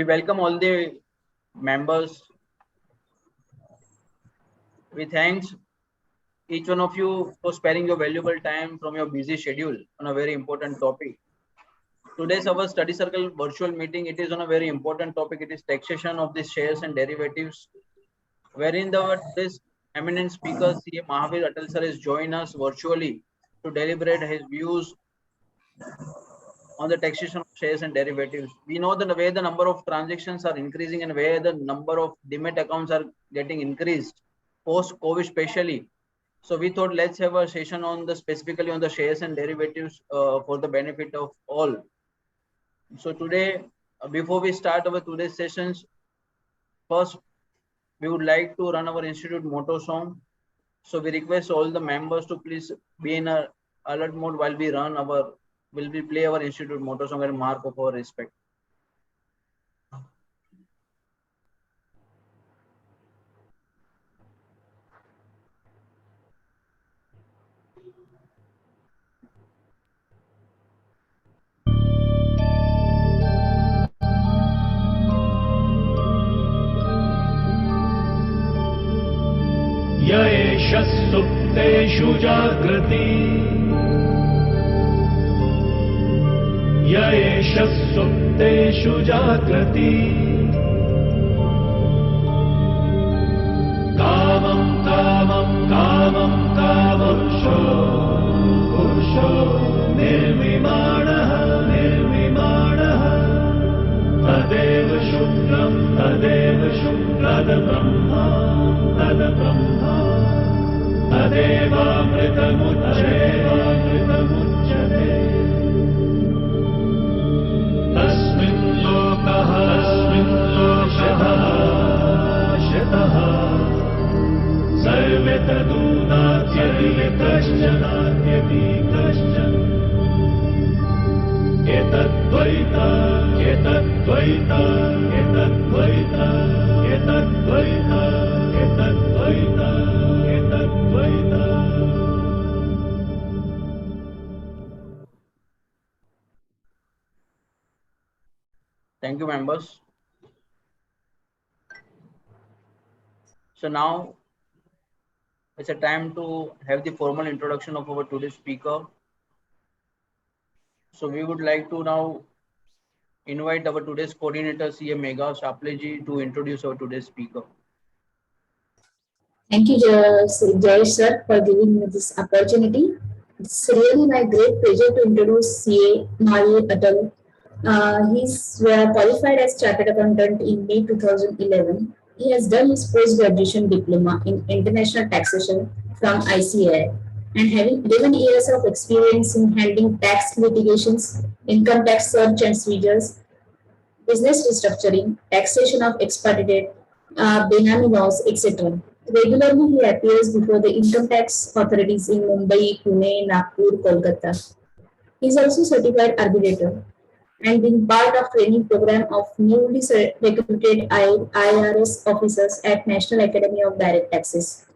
We welcome all the members. We thanks each one of you for sparing your valuable time from your busy schedule on a very important topic. Today's our study circle virtual meeting. It is on a very important topic. It is taxation of the shares and derivatives, wherein today's eminent speaker CA Mahaveer Atal sir has joined us virtually to deliberate his views on the taxation of shares and derivatives. We know that where the number of transactions are increasing and where the number of demat accounts are getting increased post-COVID especially. So we thought let's have a session on the specifically on the shares and derivatives for the benefit of all. So today, before we start our today's sessions, first we would like to run our institute motto song. So we request all the members to please be in a alert mode while we play our institute motto song and mark of our respect. येष सुप्तेषु जागृति येष सुप्तेषु जागृति कामं कामं कामं कामंशो पुरुषो निर्विमाणः निर्विमाणः तदेव शुक्रं तद्ब्रह्मा तद्ब्रह्मा तदेवामृतमुच्यते तस्मिन् लोकः शतः सर्वे तदूनात्यपि कश्चन एतद्द्वैता एतद्द्वैता एतद्द्वैता एतद्द्वैता एतद्द्वैता एतद्द्वैता. Thank you, members. So now it's a time to have the formal introduction of our today's speaker. So we would like to now invite our today's coordinator, CA Megha Shapleji, to introduce our today's speaker. Thank you, Jay sir, for giving me this opportunity. It's really my great pleasure to introduce CA Mahaveer Atal. He's qualified as Chartered Accountant in May 2011. He has done his post-graduation diploma in International Taxation from ICAI and having 11 years of experience in handling tax litigations, income tax search and seizures, business restructuring, taxation of expatriate, Benami laws, etc. Regularly, he appears before the income tax authorities in Mumbai, Pune, Nagpur, Kolkata. He is also certified arbitrator and been part of training program of newly recruited IRS officers at National Academy of Direct Taxes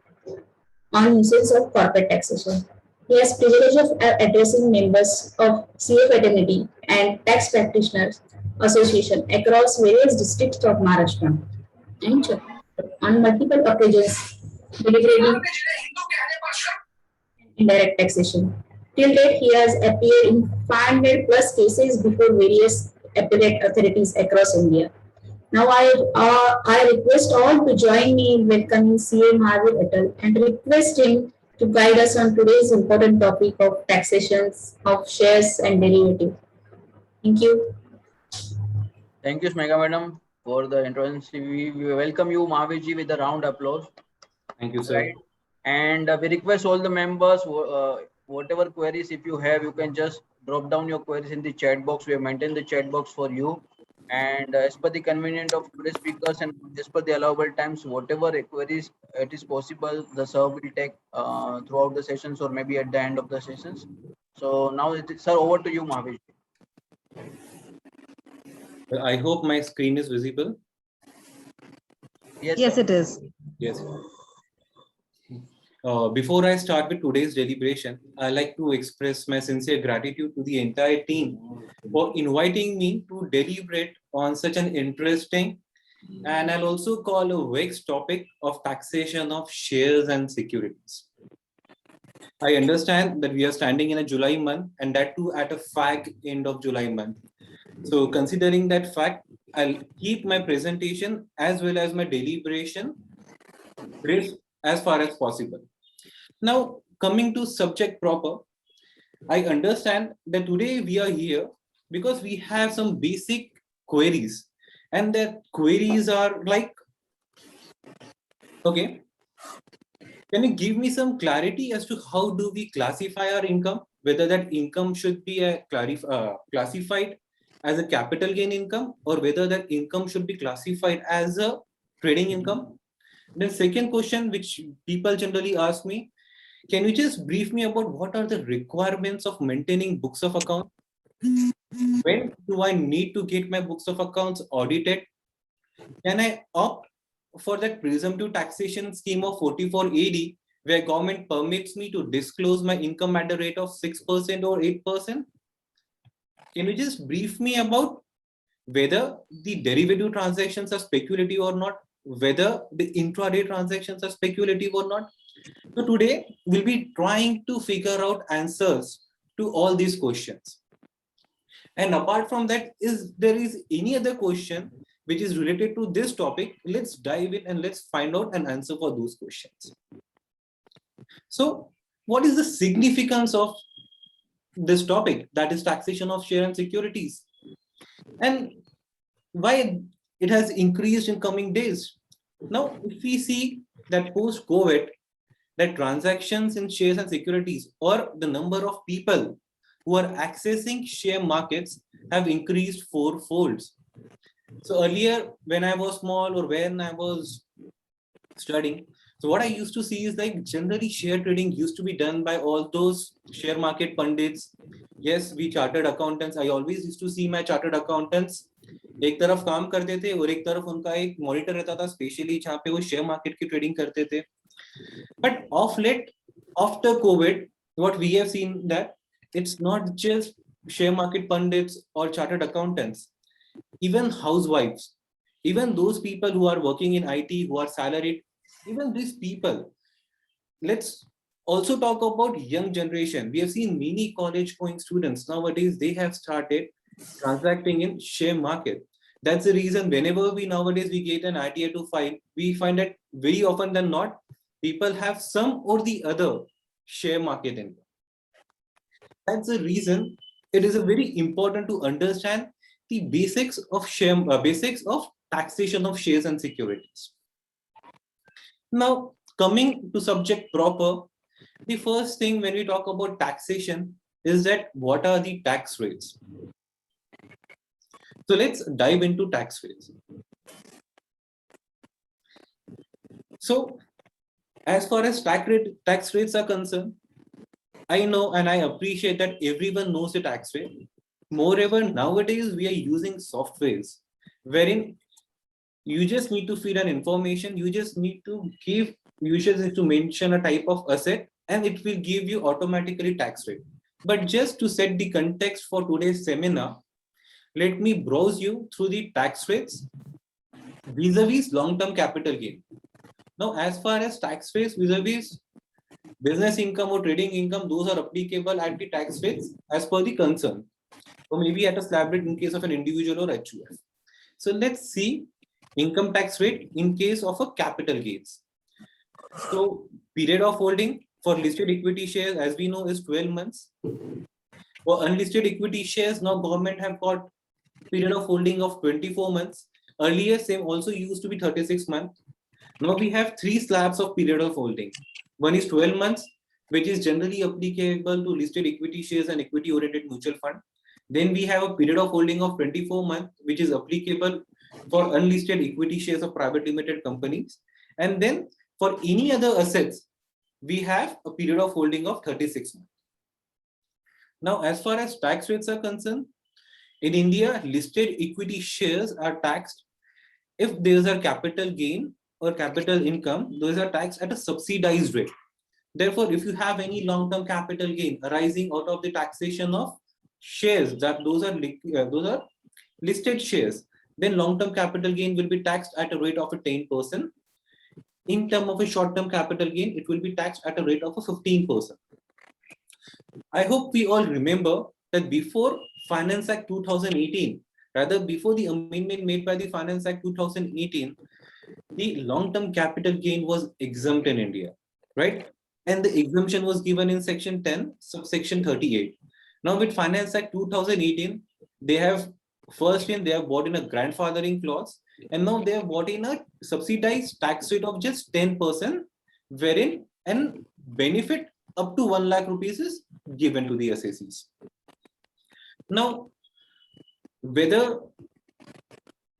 on issues of corporate taxation. He has privilege of addressing members of CA fraternity and tax practitioners association across various districts of Maharashtra and on multiple occasions deliberating indirect taxation. Till date, he has appeared in 500 plus cases before various appellate authorities across India. Now, I request all to join me in welcoming CA Mahaveer Atal and request him to guide us on today's important topic of taxations of shares and derivatives. Thank you. Thank you, Smega Madam, for the introduction. We welcome you, Mahaveerji, with a round applause. Thank you, sir. Right? And we request all the members, whatever queries, if you have, you can just drop down your queries in the chat box. We have maintained the chat box for you. And as per the convenience of today's speakers and as per the allowable times, whatever queries it is possible, the sir will take throughout the sessions or maybe at the end of the sessions. So now, sir, over to you, Mahaveer. I hope my screen is visible. Yes, it is. Yes. Before I start with today's deliberation, I'd like to express my sincere gratitude to the entire team for inviting me to deliberate on such an interesting and I'll also call a vexed topic of taxation of shares and securities. I understand that we are standing in a July month and that too at a fag end of July month. So considering that fact, I'll keep my presentation as well as my deliberation brief as far as possible. Now, coming to subject proper, I understand that today we are here because we have some basic queries and that queries are like, okay, can you give me some clarity as to how do we classify our income? Whether that income should be classified as a capital gain income or whether that income should be classified as a trading income? Then second question, which people generally ask me, can you just brief me about what are the requirements of maintaining books of account? When do I need to get my books of accounts audited? Can I opt for that presumptive taxation scheme of 44 AD, where government permits me to disclose my income at a rate of 6% or 8%? Can you just brief me about whether the derivative transactions are speculative or not, whether the intraday transactions are speculative or not? So today we'll be trying to figure out answers to all these questions. And apart from that, is there is any other question which is related to this topic? Let's dive in and let's find out an answer for those questions. So what is the significance of this topic, that is taxation of share and securities, and why it has increased in coming days? Now, if we see that post-COVID, that transactions in shares and securities or the number of people who are accessing share markets have increased fourfold. So earlier, when I was small or when I was studying, so what I used to see is like generally share trading used to be done by all those share market pundits. Yes, we chartered accountants. I always used to see my chartered accountants एक तरफ काम करते थे और एक तरफ उनका एक मॉनिटर रहता था स्पेशली जहाँ पे वो शेयर मार्केट की ट्रेडिंग करते थे. But of late, after COVID, what we have seen that it's not just share market pundits or chartered accountants, even housewives, even those people who are working in IT, who are salaried, even these people. Let's also talk about young generation. We have seen many college going students nowadays, they have started transacting in share market. That's the reason whenever we nowadays we get an ITA to file, we find that very often than not, people have some or the other share market income. That's the reason it is a very important to understand the basics of basics of taxation of shares and securities. Now, coming to subject proper, the first thing when we talk about taxation is that what are the tax rates? So let's dive into tax rates. So as far as tax rates are concerned, I know and I appreciate that everyone knows the tax rate. Moreover, nowadays we are using softwares wherein you just need to feed an information, you just need to mention a type of asset and it will give you automatically tax rate. But just to set the context for today's seminar, let me browse you through the tax rates vis-a-vis long-term capital gain. Now, as far as tax rates vis-a-vis business income or trading income, those are applicable at the tax rates as per the concern, or maybe at a slab rate in case of an individual or HUF. So let's see income tax rate in case of a capital gains. So period of holding for listed equity shares, as we know, is 12 months. For unlisted equity shares, now government have got period of holding of 24 months. Earlier, same also used to be 36 months. Now we have 3 slabs of period of holding. One is 12 months, which is generally applicable to listed equity shares and equity oriented mutual fund. Then we have a period of holding of 24 months, which is applicable for unlisted equity shares of private limited companies. And then for any other assets, we have a period of holding of 36 months. Now, as far as tax rates are concerned, in India, listed equity shares are taxed if there is a capital gain or capital income. Those are taxed at a subsidized rate. Therefore, if you have any long-term capital gain arising out of the taxation of shares, that those are listed shares, then long-term capital gain will be taxed at a rate of a 10%. In terms of a short-term capital gain, it will be taxed at a rate of a 15%. I hope we all remember that before Finance Act 2018, rather before the amendment made by the Finance Act 2018, the long-term capital gain was exempt in India, right? And the exemption was given in Section 10, subsection 38. Now with Finance Act 2018, they have they have brought in a grandfathering clause, and now they have brought in a subsidized tax rate of just 10%, wherein an benefit up to 1 lakh rupees is given to the assessees. Now, whether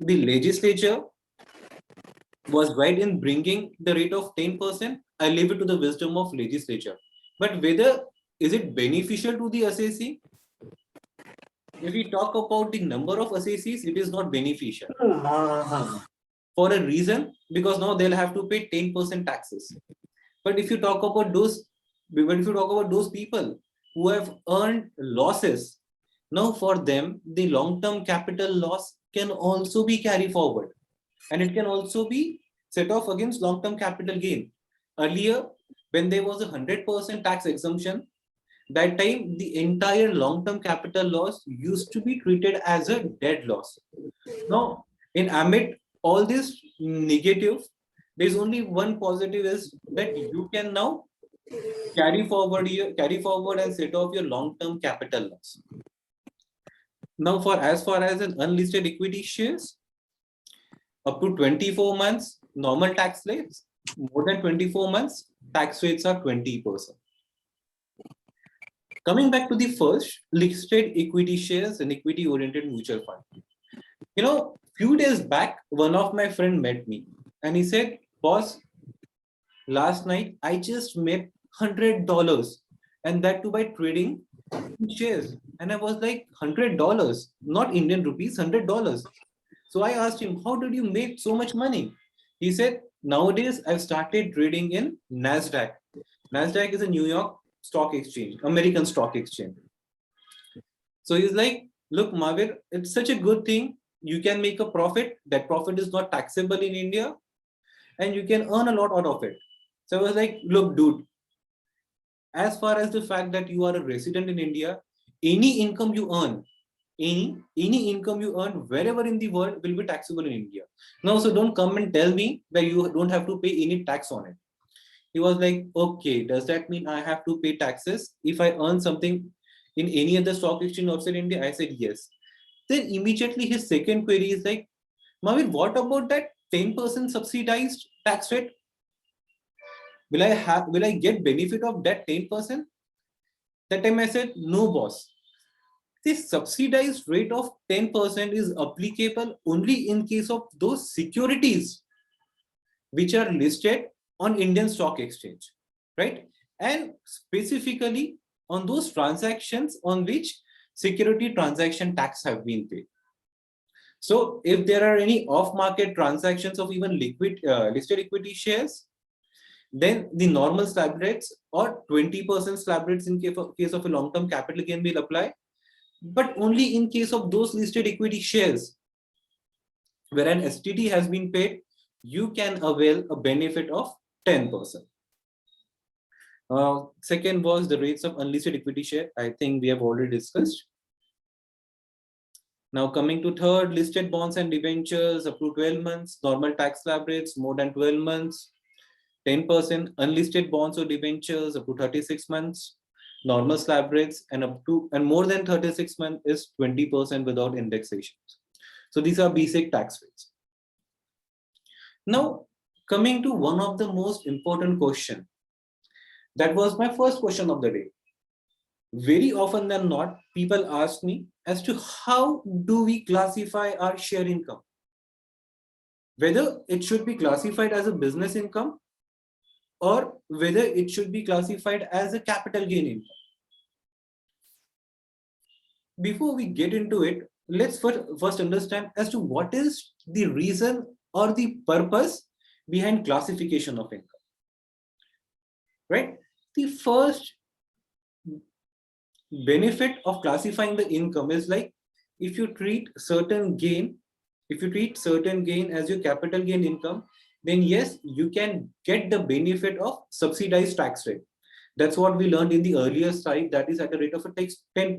the legislature was right in bringing the rate of 10%, I leave it to the wisdom of legislature. But whether is it beneficial to the assessee? If we talk about the number of assessees, it is not beneficial. For a reason, because now they'll have to pay 10% taxes. But if you talk about those people who have earned losses, now for them, the long-term capital loss can also be carried forward. And it can also be set off against long-term capital gain. Earlier, when there was a 100% tax exemption, that time the entire long-term capital loss used to be treated as a dead loss. Now, amid all this negative, there's only one positive, is that you can now carry forward and set off your long-term capital loss. Now, as far as an unlisted equity shares, up to 24 months, normal tax rates. More than 24 months, tax rates are 20%. Coming back to the first, listed equity shares and equity-oriented mutual fund. Few days back, one of my friend met me and he said, boss, last night I just made $100, and that too by trading shares. And I was like, $100, not Indian rupees, $100. So I asked him, how did you make so much money? He said, nowadays I've started trading in NASDAQ. NASDAQ is a New York stock exchange, American stock exchange. So he's like, look, Mahaveer, it's such a good thing. You can make a profit. That profit is not taxable in India, and you can earn a lot out of it. So I was like, look, dude, as far as the fact that you are a resident in India, any income you earn, any income you earn wherever in the world will be taxable in India. Now, so don't come and tell me that you don't have to pay any tax on it. He was like, okay, does that mean I have to pay taxes if I earn something in any other stock exchange outside India? I said, yes. Then immediately his second query is like, Mahaveer, what about that 10% subsidized tax rate? Will I get benefit of that 10%? That time I said, no, boss. This subsidized rate of 10% is applicable only in case of those securities which are listed on Indian stock exchange, right? And specifically on those transactions on which security transaction tax have been paid. So if there are any off-market transactions of even listed equity shares, then the normal slab rates or 20% slab rates in case of a long-term capital gain will apply, but only in case of those listed equity shares where an STT has been paid, you can avail a benefit of 10%. Second was the rates of unlisted equity share. I think we have already discussed. Now coming to third, listed bonds and debentures up to 12 months, normal tax slab rates more than 12 months, 10%, unlisted bonds or debentures up to 36 months, normal slab rates, and more than 36 months is 20% without indexation. So these are basic tax rates. Now coming to one of the most important question. That was my first question of the day. Very often than not, people ask me as to how do we classify our share income? Whether it should be classified as a business income or whether it should be classified as a capital gain income. Before we get into it, let's first understand as to what is the reason or the purpose behind classification of income. Right? the first benefit of classifying the income is like, if you treat certain gain as your capital gain income, then yes, you can get the benefit of subsidized tax rate. That's what we learned in the earlier slide, that is at a rate of a tax 10%.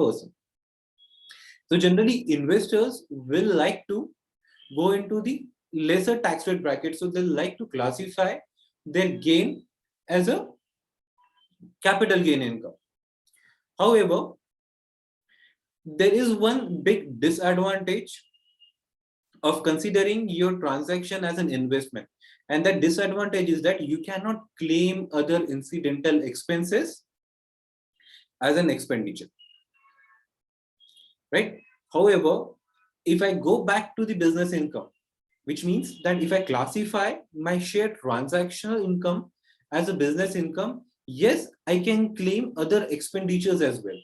So generally investors will like to go into the lesser tax rate bracket, so they'll like to classify their gain as a capital gain income. However, there is one big disadvantage of considering your transaction as an investment, and that disadvantage is that you cannot claim other incidental expenses as an expenditure, right? However, if I go back to the business income, which means that if I classify my share transactional income as a business income, yes, I can claim other expenditures as well.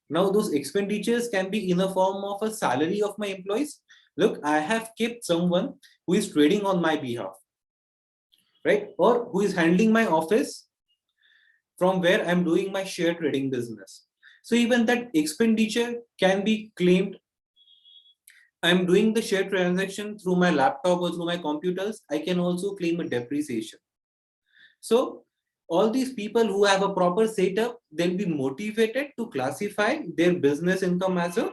Now, those expenditures can be in the form of a salary of my employees. Look, I have kept someone who is trading on my behalf, right? Or who is handling my office from where I'm doing my share trading business. So even that expenditure can be claimed. I'm doing the share transaction through my laptop or through my computers. I can also claim a depreciation. So all these people who have a proper setup, they'll be motivated to classify their business income as a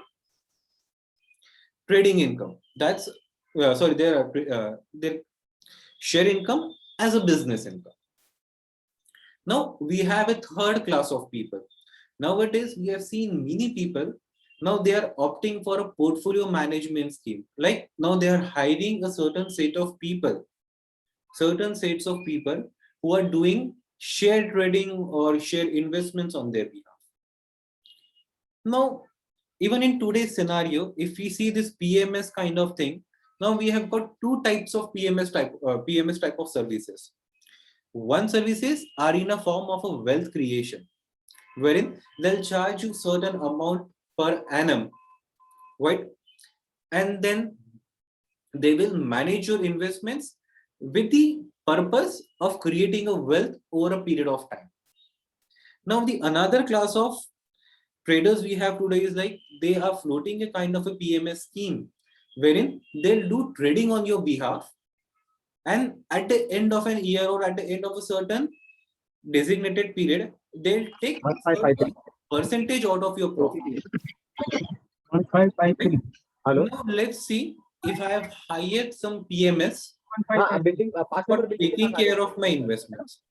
trading income. That's their share income as a business income. Now we have a third class of people. Nowadays we have seen many people. Now they are opting for a portfolio management scheme. Like now they are hiring a certain sets of people who are doing share trading or share investments on their behalf. Now, even in today's scenario, if we see this PMS kind of thing, now we have got two types of PMS type of services. One services are in a form of a wealth creation, wherein they'll charge you certain amount per annum, right? And then they will manage your investments with the purpose of creating a wealth over a period of time. Now, the another class of traders we have today is like they are floating a kind of a PMS scheme, wherein they'll do trading on your behalf, and at the end of an year or at the end of a certain designated period, they'll take a percentage out of your profit. 1553. Hello. Now let's see if I have hired some PMS for Passport taking care of my investments,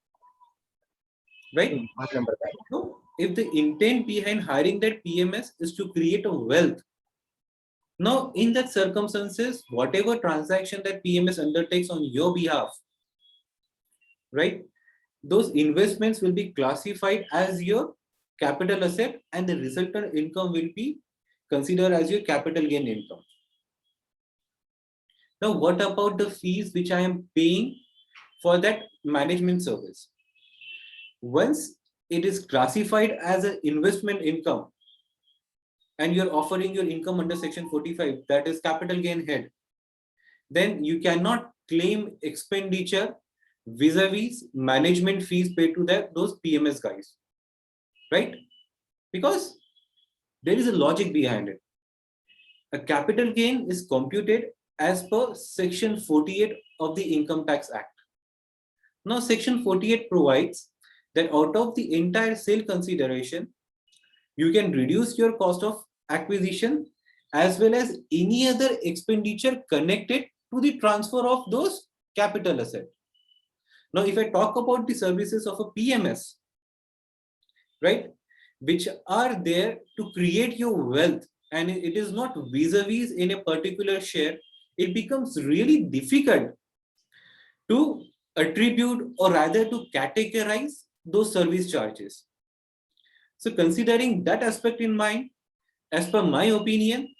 right? So if the intent behind hiring that PMS is to create a wealth, now in that circumstances, whatever transaction that PMS undertakes on your behalf, right, those investments will be classified as your capital asset, and the resultant income will be considered as your capital gain income. Now, what about the fees which I am paying for that management service? Once it is classified as an investment income and you're offering your income under section 45, that is capital gain head, then you cannot claim expenditure vis-a-vis management fees paid to those PMS guys, right? Because there is a logic behind it. A capital gain is computed as per section 48 of the Income Tax Act. Now, section 48 provides that out of the entire sale consideration, you can reduce your cost of acquisition as well as any other expenditure connected to the transfer of those capital assets. Now, if I talk about the services of a PMS, right, which are there to create your wealth, and it is not vis-a-vis in a particular share, it becomes really difficult to attribute or rather to categorize those service charges. So considering that aspect in mind, as per my opinion,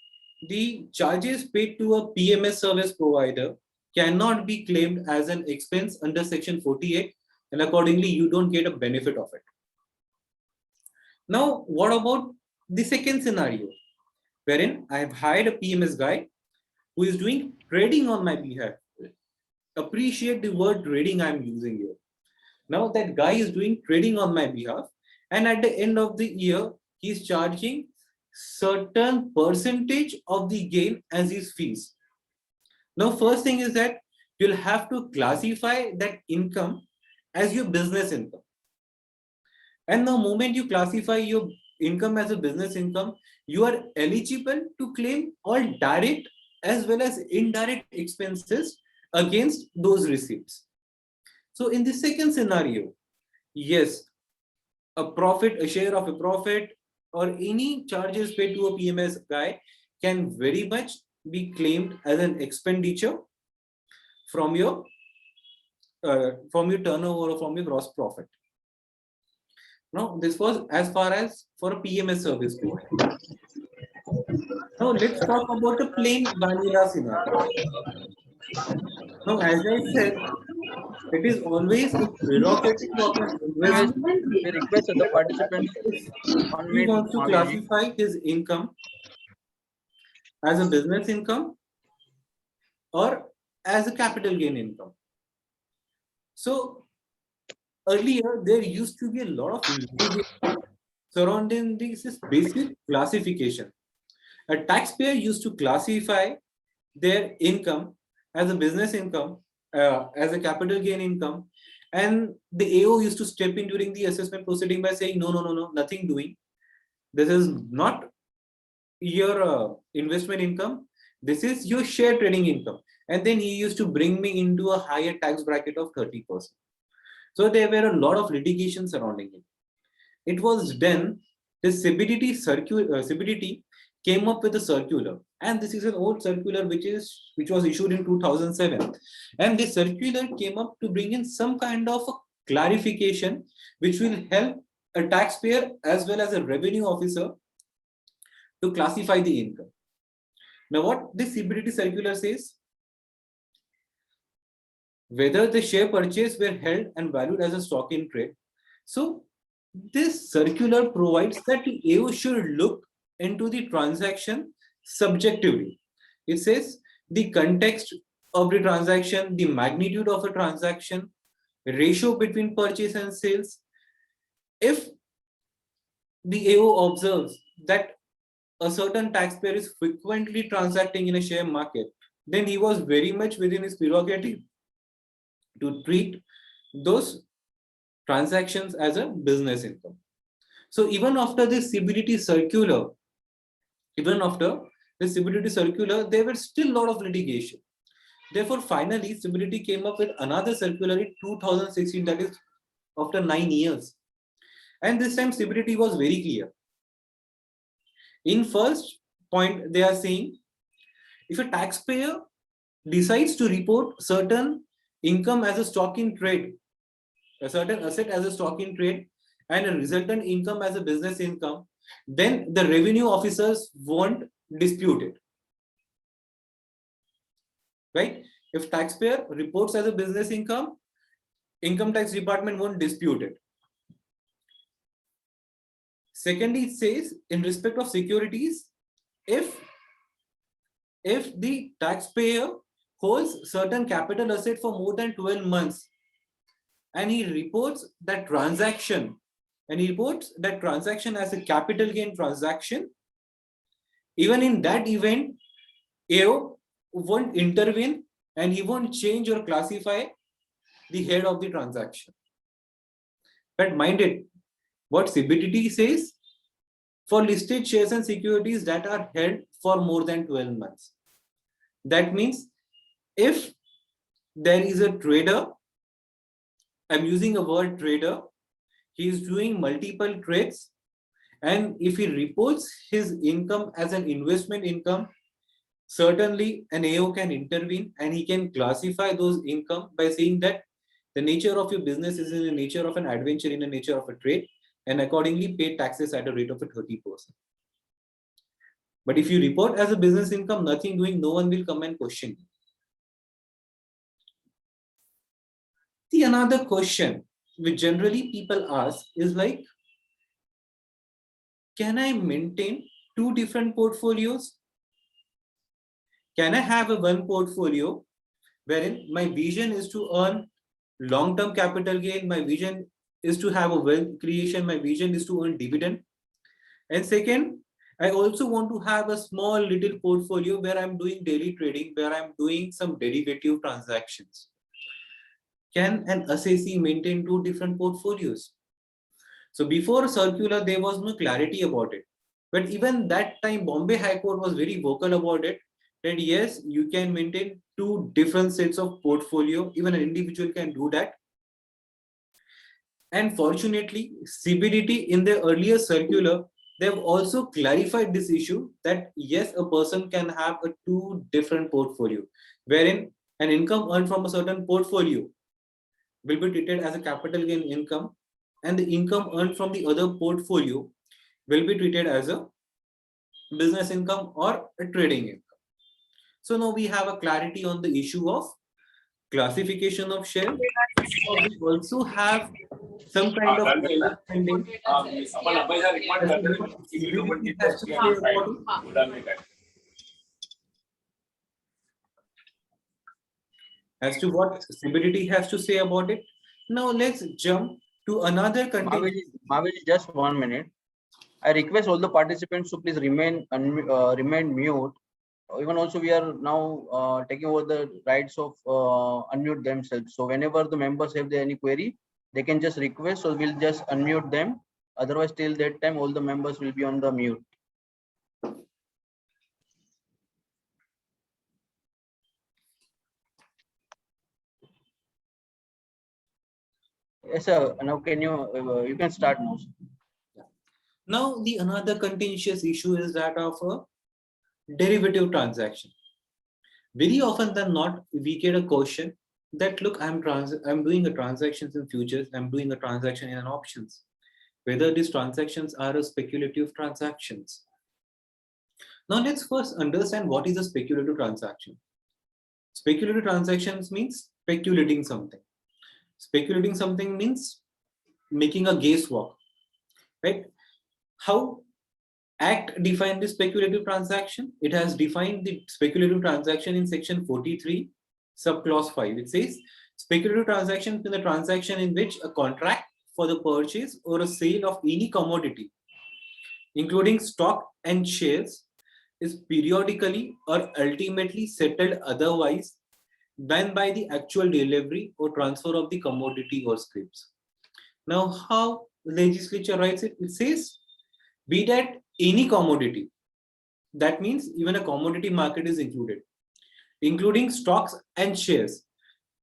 the charges paid to a PMS service provider cannot be claimed as an expense under section 48, and accordingly you don't get a benefit of it. Now, what about the second scenario, wherein I have hired a PMS guy who is doing trading on my behalf? Appreciate the word trading I'm using here. Now that guy is doing trading on my behalf, and at the end of the year, he's charging certain percentage of the gain as his fees. Now, first thing is that you'll have to classify that income as your business income. And the moment you classify your income as a business income, you are eligible to claim all direct as well as indirect expenses against those receipts. So in the second scenario, yes, a share of a profit or any charges paid to a PMS guy can very much be claimed as an expenditure from your turnover or from your gross profit. Now, this was as far as for a PMS service provider. Now, let's talk about a plain vanilla scenario. Now, as I said, it is always a prerogative of an Request, investment we request the participants if on he meet wants to Mahaveer. classify his income as a business income or as a capital gain income. So earlier there used to be a lot of litigation surrounding this basic classification. A taxpayer used to classify their income as a business income, as a capital gain income, and the AO used to step in during the assessment proceeding by saying, no, nothing doing. This is not your investment income. This is your share trading income. And then he used to bring me into a higher tax bracket of 30%. So there were a lot of litigation surrounding it. It was then the CBDT came up with a circular, and this is an old circular which was issued in 2007, and this circular came up to bring in some kind of a clarification which will help a taxpayer as well as a revenue officer to classify the income. Now, what this CBDT circular says, whether the share purchase were held and valued as a stock in trade. So this circular provides that the AO should look into the transaction subjectively. It says the context of the transaction, the magnitude of a transaction, ratio between purchase and sales. If the AO observes that a certain taxpayer is frequently transacting in a share market, then he was very much within his prerogative to treat those transactions as a business income. So even after this CBDT circular, there were still a lot of litigation. Therefore, finally, CBDT came up with another circular in 2016, that is after 9 years. And this time CBDT was very clear. In first point, they are saying, if a taxpayer decides to report certain income as a stock in trade, a certain asset as a stock in trade, and a resultant income as a business income, then the revenue officers won't dispute it. Right? If taxpayer reports as a business income tax department won't dispute it. Secondly, it says in respect of securities, if the taxpayer holds certain capital asset for more than 12 months and he reports that transaction as a capital gain transaction, even in that event, AO won't intervene and he won't change or classify the head of the transaction. But mind it, what CBDT says, for listed shares and securities that are held for more than 12 months. That means if there is a trader, I'm using a word trader, he is doing multiple trades, and if he reports his income as an investment income, certainly an AO can intervene and he can classify those income by saying that the nature of your business is in the nature of an adventure, in the nature of a trade, and accordingly pay taxes at a rate of a 30%. But if you report as a business income, nothing doing, no one will come and question you. The another question which generally people ask is like, can I maintain two different portfolios? Can I have a one portfolio wherein my vision is to earn long-term capital gain, my vision is to have a wealth creation, my vision is to earn dividend. And second, I also want to have a small little portfolio where I'm doing daily trading, where I'm doing some derivative transactions. Can an assessee maintain two different portfolios? So before circular, there was no clarity about it. But even that time, Bombay High Court was very vocal about it, that yes, you can maintain two different sets of portfolio. Even an individual can do that. And fortunately, CBDT in the earlier circular, they have also clarified this issue that yes, a person can have a two different portfolio, wherein an income earned from a certain portfolio will be treated as a capital gain income, and the income earned from the other portfolio will be treated as a business income or a trading income. So now we have a clarity on the issue of classification of share. We also have some kind of understanding as to what CBDT has to say about it. As to what CBDT has to say about it. Now let's jump to another content. Mahaveer, just 1 minute. I request all the participants to please remain mute. Even also we are now taking over the rights of unmute themselves. So whenever the members have any query, they can just request. So we'll just unmute them. Otherwise, till that time, all the members will be on the mute. Yes, sir. Now can you can start now. Now the another contentious issue is that of a derivative transaction. Very often than not, we get a question that look, I'm doing a transactions in futures, I'm doing a transaction in an options. Whether these transactions are a speculative transactions. Now let's first understand what is a speculative transaction. Speculative transactions means speculating something. Speculating something means making a guesswork, right? How Act defined the speculative transaction? It has defined the speculative transaction in section 43, subclause 5. It says speculative transaction is the transaction in which a contract for the purchase or a sale of any commodity, including stock and shares, is periodically or ultimately settled otherwise than by the actual delivery or transfer of the commodity or scripts. Now, how legislature writes it? It says, be that any commodity. That means even a commodity market is included, including stocks and shares.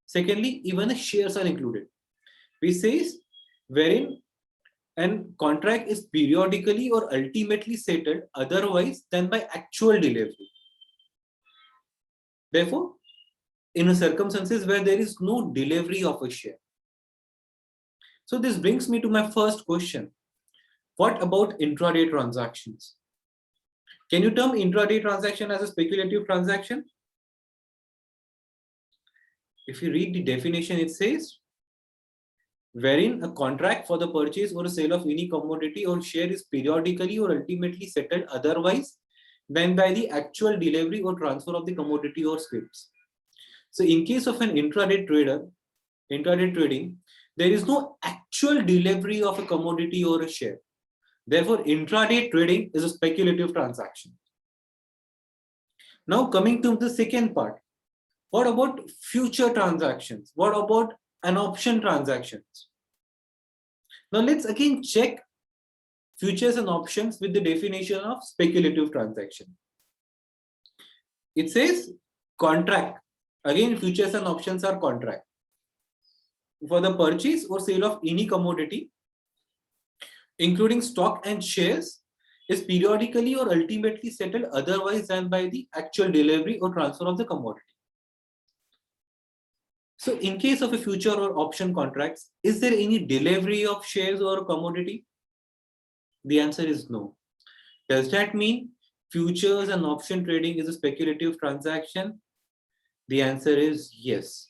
Secondly, even the shares are included. We says wherein an contract is periodically or ultimately settled otherwise than by actual delivery. Therefore, in a circumstances where there is no delivery of a share. So this brings me to my first question. What about intraday transactions? Can you term intraday transaction as a speculative transaction? If you read the definition, it says, wherein a contract for the purchase or a sale of any commodity or share is periodically or ultimately settled otherwise than by the actual delivery or transfer of the commodity or scripts. So in case of an intraday trading, there is no actual delivery of a commodity or a share. Therefore, intraday trading is a speculative transaction. Now coming to the second part, what about future transactions? What about an option transactions? Now let's again check futures and options with the definition of speculative transaction. It says contract. Again, futures and options are contract for the purchase or sale of any commodity, including stock and shares, is periodically or ultimately settled otherwise than by the actual delivery or transfer of the commodity. So in case of a future or option contracts, is there any delivery of shares or commodity? The answer is no. Does that mean futures and option trading is a speculative transaction? The answer is yes.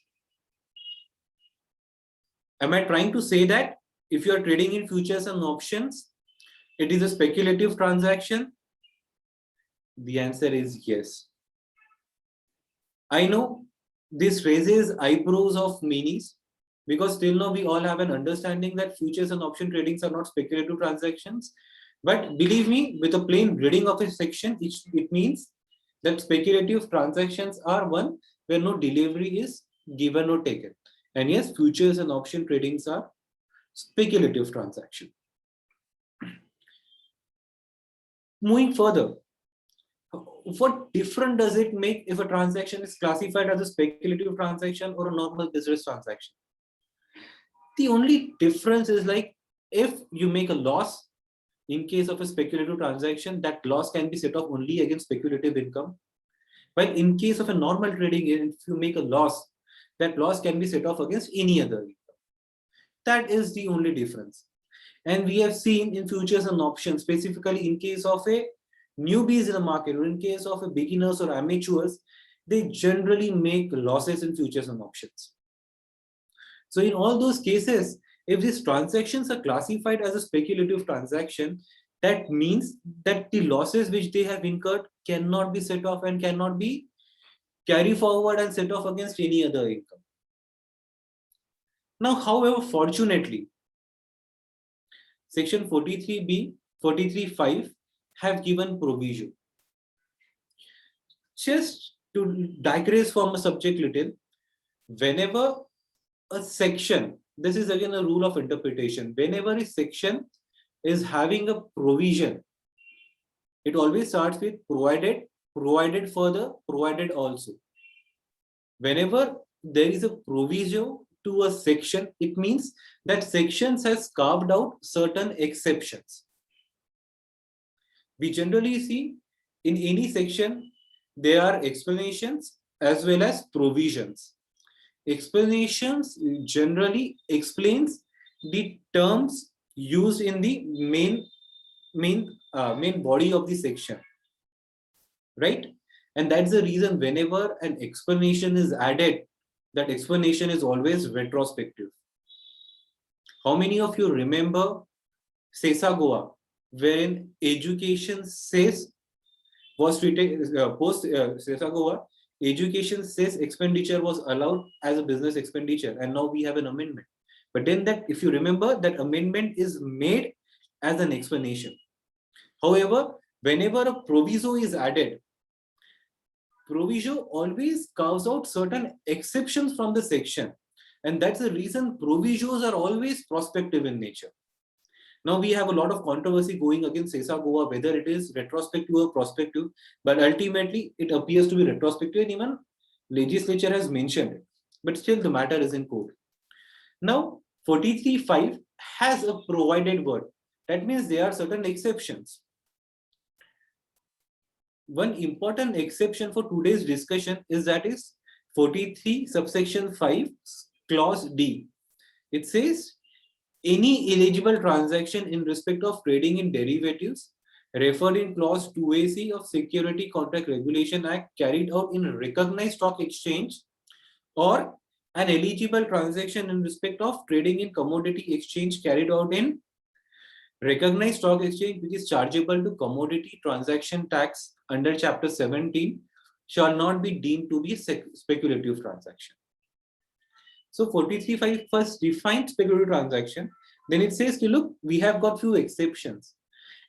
Am I trying to say that if you are trading in futures and options, it is a speculative transaction? The answer is yes. I know this raises eyebrows of many, because till now we all have an understanding that futures and option tradings are not speculative transactions. But believe me, with a plain reading of a section, it means that speculative transactions are one where no delivery is given or taken. And yes, futures and option tradings are speculative transaction. Moving further, what difference does it make if a transaction is classified as a speculative transaction or a normal business transaction? The only difference is like if you make a loss in case of a speculative transaction, that loss can be set off only against speculative income. While in case of a normal trading, if you make a loss, that loss can be set off against any other income. That is the only difference. And we have seen in futures and options, specifically in case of a newbies in the market or in case of a beginners or amateurs, they generally make losses in futures and options. So in all those cases, if these transactions are classified as a speculative transaction, that means that the losses which they have incurred cannot be set off and cannot be carried forward and set off against any other income. Now, however, fortunately, Section 43B, 43.5 have given provision. Just to digress from a subject little, whenever a section, this is again a rule of interpretation, whenever a section is having a provision, it always starts with provided, provided further, provided also. Whenever there is a provision to a section, it means that sections has carved out certain exceptions. We generally see in any section, there are explanations as well as provisions. Explanations generally explains the terms used in the main body of the section, right? And that's the reason whenever an explanation is added, that explanation is always retrospective. How many of you remember Sesa Goa, wherein education cess was treated post Sesa Goa, education cess expenditure was allowed as a business expenditure, and now we have an amendment. But then that, if you remember, that amendment is made as an explanation. However, whenever a proviso is added, proviso always carves out certain exceptions from the section. And that's the reason provisos are always prospective in nature. Now we have a lot of controversy going against Sesa Goa, whether it is retrospective or prospective, but ultimately it appears to be retrospective, and even legislature has mentioned it. But still the matter is in court. Now 43.5 has a provided word. That means there are certain exceptions. One important exception for today's discussion is that is 43 subsection 5 clause D. It says any eligible transaction in respect of trading in derivatives referred in clause 2AC of Security Contract Regulation Act carried out in recognized stock exchange, or an eligible transaction in respect of trading in commodity exchange carried out in recognized stock exchange which is chargeable to commodity transaction tax under chapter 17 shall not be deemed to be speculative transaction. So 43.5 first defines speculative transaction. Then it says, look, we have got few exceptions.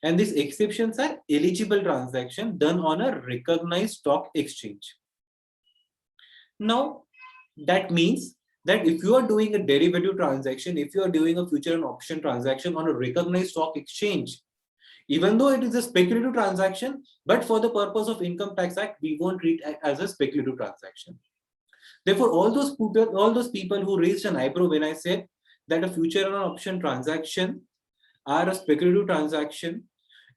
And these exceptions are eligible transaction done on a recognized stock exchange. Now, that means that if you are doing a derivative transaction, if you are doing a future and option transaction on a recognized stock exchange, even though it is a speculative transaction, but for the purpose of Income Tax Act, we won't treat it as a speculative transaction. Therefore, all those people who raised an eyebrow when I said that a future and option transaction are a speculative transaction,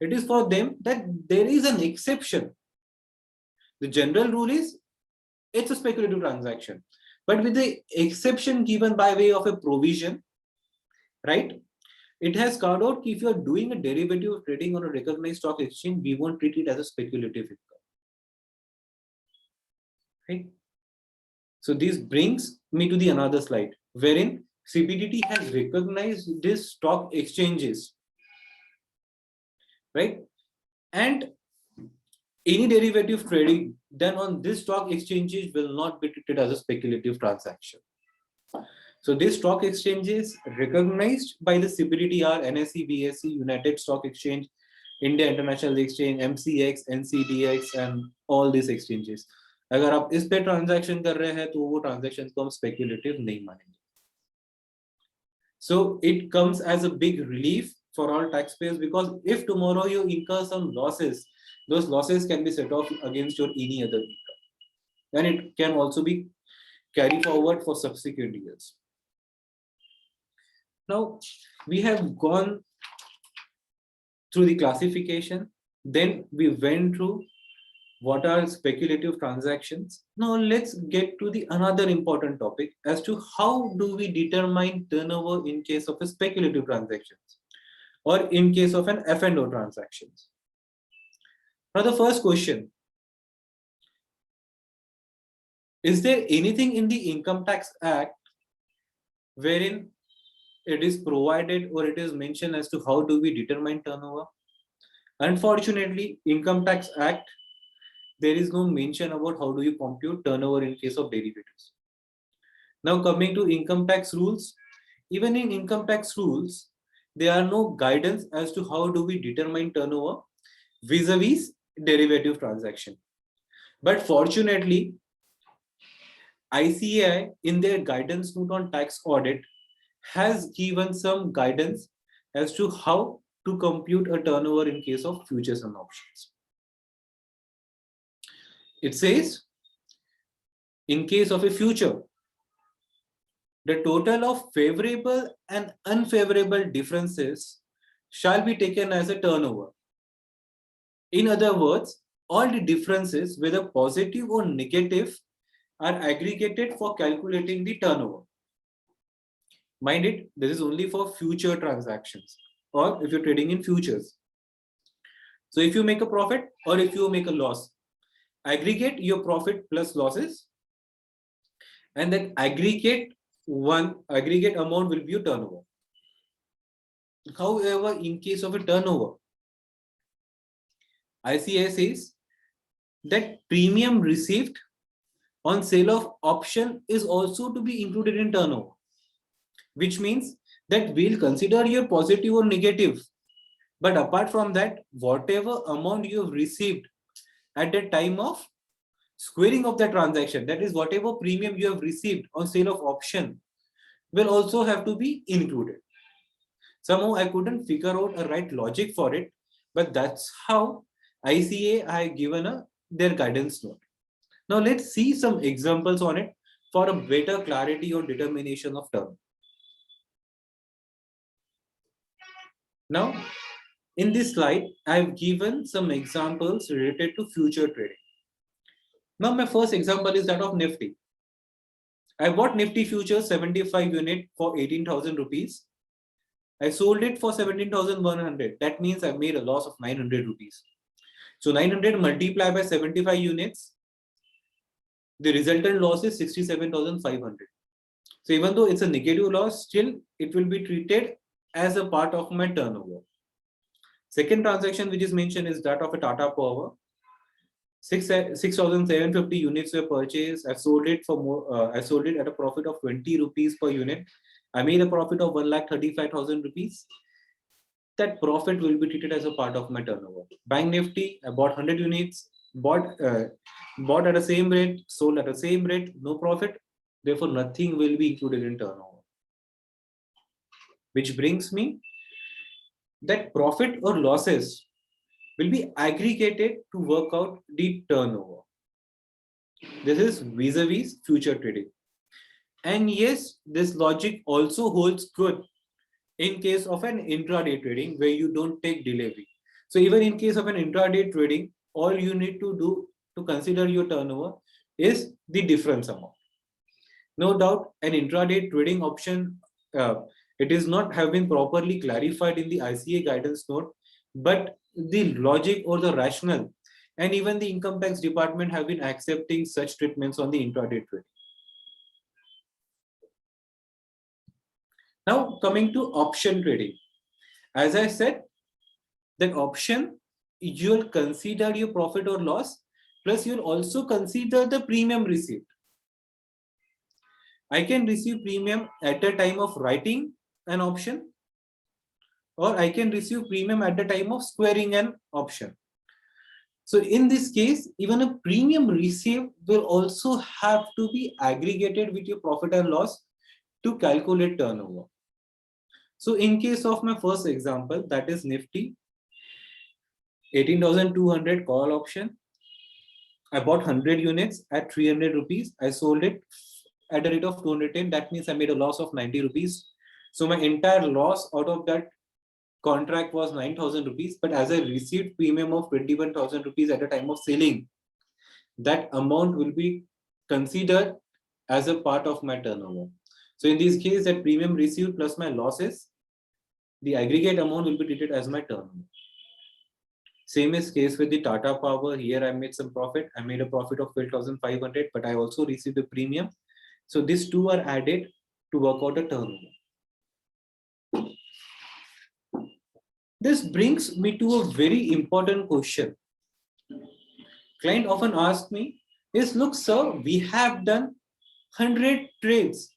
it is for them that there is an exception. The general rule is it's a speculative transaction, but with the exception given by way of a provision, right? It has carved out if you are doing a derivative trading on a recognized stock exchange, we won't treat it as a speculative income. Right? So this brings me to the another slide, wherein CBDT has recognized these stock exchanges, right? And any derivative trading done on this stock exchanges will not be treated as a speculative transaction. So these stock exchanges recognized by the CBDTR, NSE, BSE, United Stock Exchange, India International Exchange, MCX, NCDX, and all these exchanges. अगर आप इस पे transaction कर रहे हैं तो वो transaction को हम स्पेक्युलेटिव नहीं मानेंगे. So it comes as a big relief for all taxpayers, because if tomorrow you incur some losses, those losses can be set off against your any other income. And it can also be carried forward for subsequent years. Now, we have gone through the classification, then we went through what are speculative transactions. Now let's get to the another important topic as to how do we determine turnover in case of a speculative transactions or in case of an F&O transactions. Now the first question, is there anything in the Income Tax Act wherein it is provided or it is mentioned as to how do we determine turnover? Unfortunately, Income Tax Act, there is no mention about how do you compute turnover in case of derivatives. Now coming to income tax rules, even in income tax rules, there are no guidance as to how do we determine turnover vis-a-vis derivative transaction. But fortunately, ICAI in their guidance note on tax audit has given some guidance as to how to compute a turnover in case of futures and options. It says, in case of a future, the total of favorable and unfavorable differences shall be taken as a turnover. In other words, all the differences, whether positive or negative, are aggregated for calculating the turnover. Mind it, this is only for future transactions or if you're trading in futures. So if you make a profit or if you make a loss, aggregate your profit plus losses, and then aggregate amount will be your turnover. However, in case of a turnover, ICAI says that premium received on sale of option is also to be included in turnover, which means that we'll consider your positive or negative, but apart from that, whatever amount you have received at the time of squaring of the transaction, that is whatever premium you have received on sale of option, will also have to be included. Somehow I couldn't figure out a right logic for it, but that's how ICAI have given their guidance note. Now let's see some examples on it for a better clarity or determination of term. Now, in this slide, I've given some examples related to future trading. Now, my first example is that of Nifty. I bought Nifty futures 75 unit for 18,000 rupees. I sold it for 17,100. That means I made a loss of 900 rupees. So 900 multiplied by 75 units, the resultant loss is 67,500. So even though it's a negative loss, still it will be treated as a part of my turnover. Second transaction which is mentioned is that of a Tata Power. 6,750 units were purchased. I sold it for more. I sold it at a profit of 20 rupees per unit. I made a profit of 1,35,000 rupees. That profit will be treated as a part of my turnover. Bank Nifty, I bought 100 units, bought at the same rate, sold at the same rate, no profit. Therefore, nothing will be included in turnover. Which brings me that profit or losses will be aggregated to work out the turnover. This is vis-a-vis future trading. And yes, this logic also holds good in case of an intraday trading where you don't take delivery. So even in case of an intraday trading, all you need to do to consider your turnover is the difference amount. No doubt, an intraday trading option, it is not have been properly clarified in the ICAI guidance note, but the logic or the rationale and even the income tax department have been accepting such treatments on the intraday trading. Now coming to option trading. As I said, that option, you'll consider your profit or loss, plus you'll also consider the premium received. I can receive premium at the time of writing an option, or I can receive premium at the time of squaring an option. So in this case, even a premium received will also have to be aggregated with your profit and loss to calculate turnover. So in case of my first example, that is Nifty, 18,200 call option. I bought 100 units at 300 rupees. I sold it at a rate of 210. That means I made a loss of 90 rupees. So my entire loss out of that contract was 9,000 rupees. But as I received premium of 21,000 rupees at the time of selling, that amount will be considered as a part of my turnover. So in this case, that premium received plus my losses, the aggregate amount will be treated as my turnover. Same is case with the Tata Power. Here I made some profit. I made a profit of 12,500, but I also received a premium. So these two are added to work out a turnover. This brings me to a very important question. Client often asks me is, look, sir, we have done 100 trades.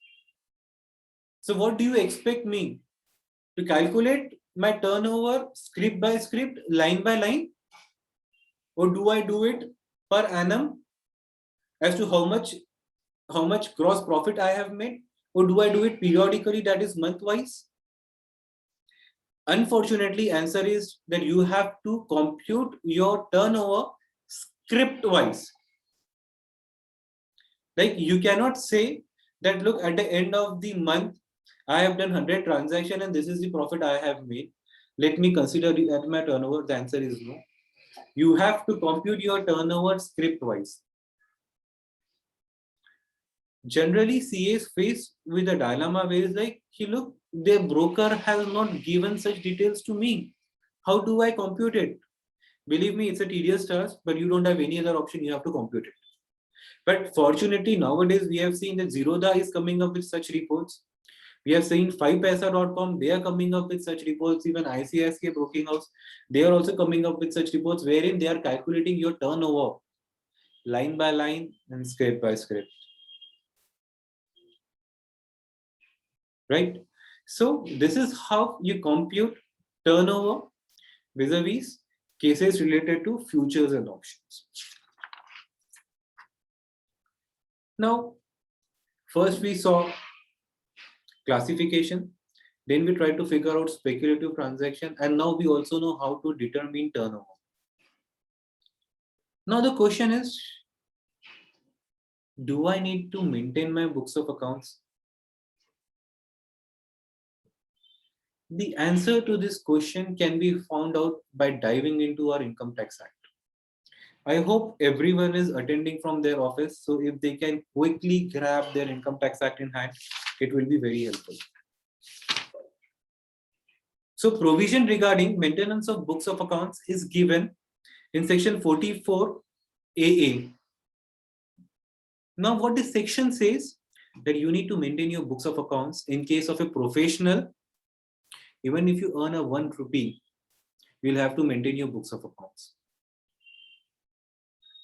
So what do you expect me to calculate my turnover script by script, line by line? Or do I do it per annum as to how much gross profit I have made? Or do I do it periodically, that is month-wise? Unfortunately, answer is that you have to compute your turnover script-wise. Like you cannot say that, look, at the end of the month, I have done 100 transactions and this is the profit I have made. Let me consider it at my turnover. The answer is no. You have to compute your turnover script-wise. Generally, CAs face with a dilemma where it's like, look, their broker has not given such details to me. How do I compute it? Believe me, it's a tedious task, but you don't have any other option. You have to compute it. But fortunately, nowadays, we have seen that Zerodha is coming up with such reports. We have seen 5paisa.com, they are coming up with such reports. Even ICICI Broking House, they are also coming up with such reports wherein they are calculating your turnover line by line and script by script. Right? So this is how you compute turnover vis-a-vis cases related to futures and options. Now, first we saw classification, then we tried to figure out speculative transaction, and now we also know how to determine turnover. Now the question is, do I need to maintain my books of accounts? The answer to this question can be found out by diving into our Income Tax Act. I hope everyone is attending from their office, so if they can quickly grab their Income Tax Act in hand, it will be very helpful. So provision regarding maintenance of books of accounts is given in section 44 AA. Now what this section says, that you need to maintain your books of accounts in case of a professional. Even if you earn a 1 rupee, you'll have to maintain your books of accounts.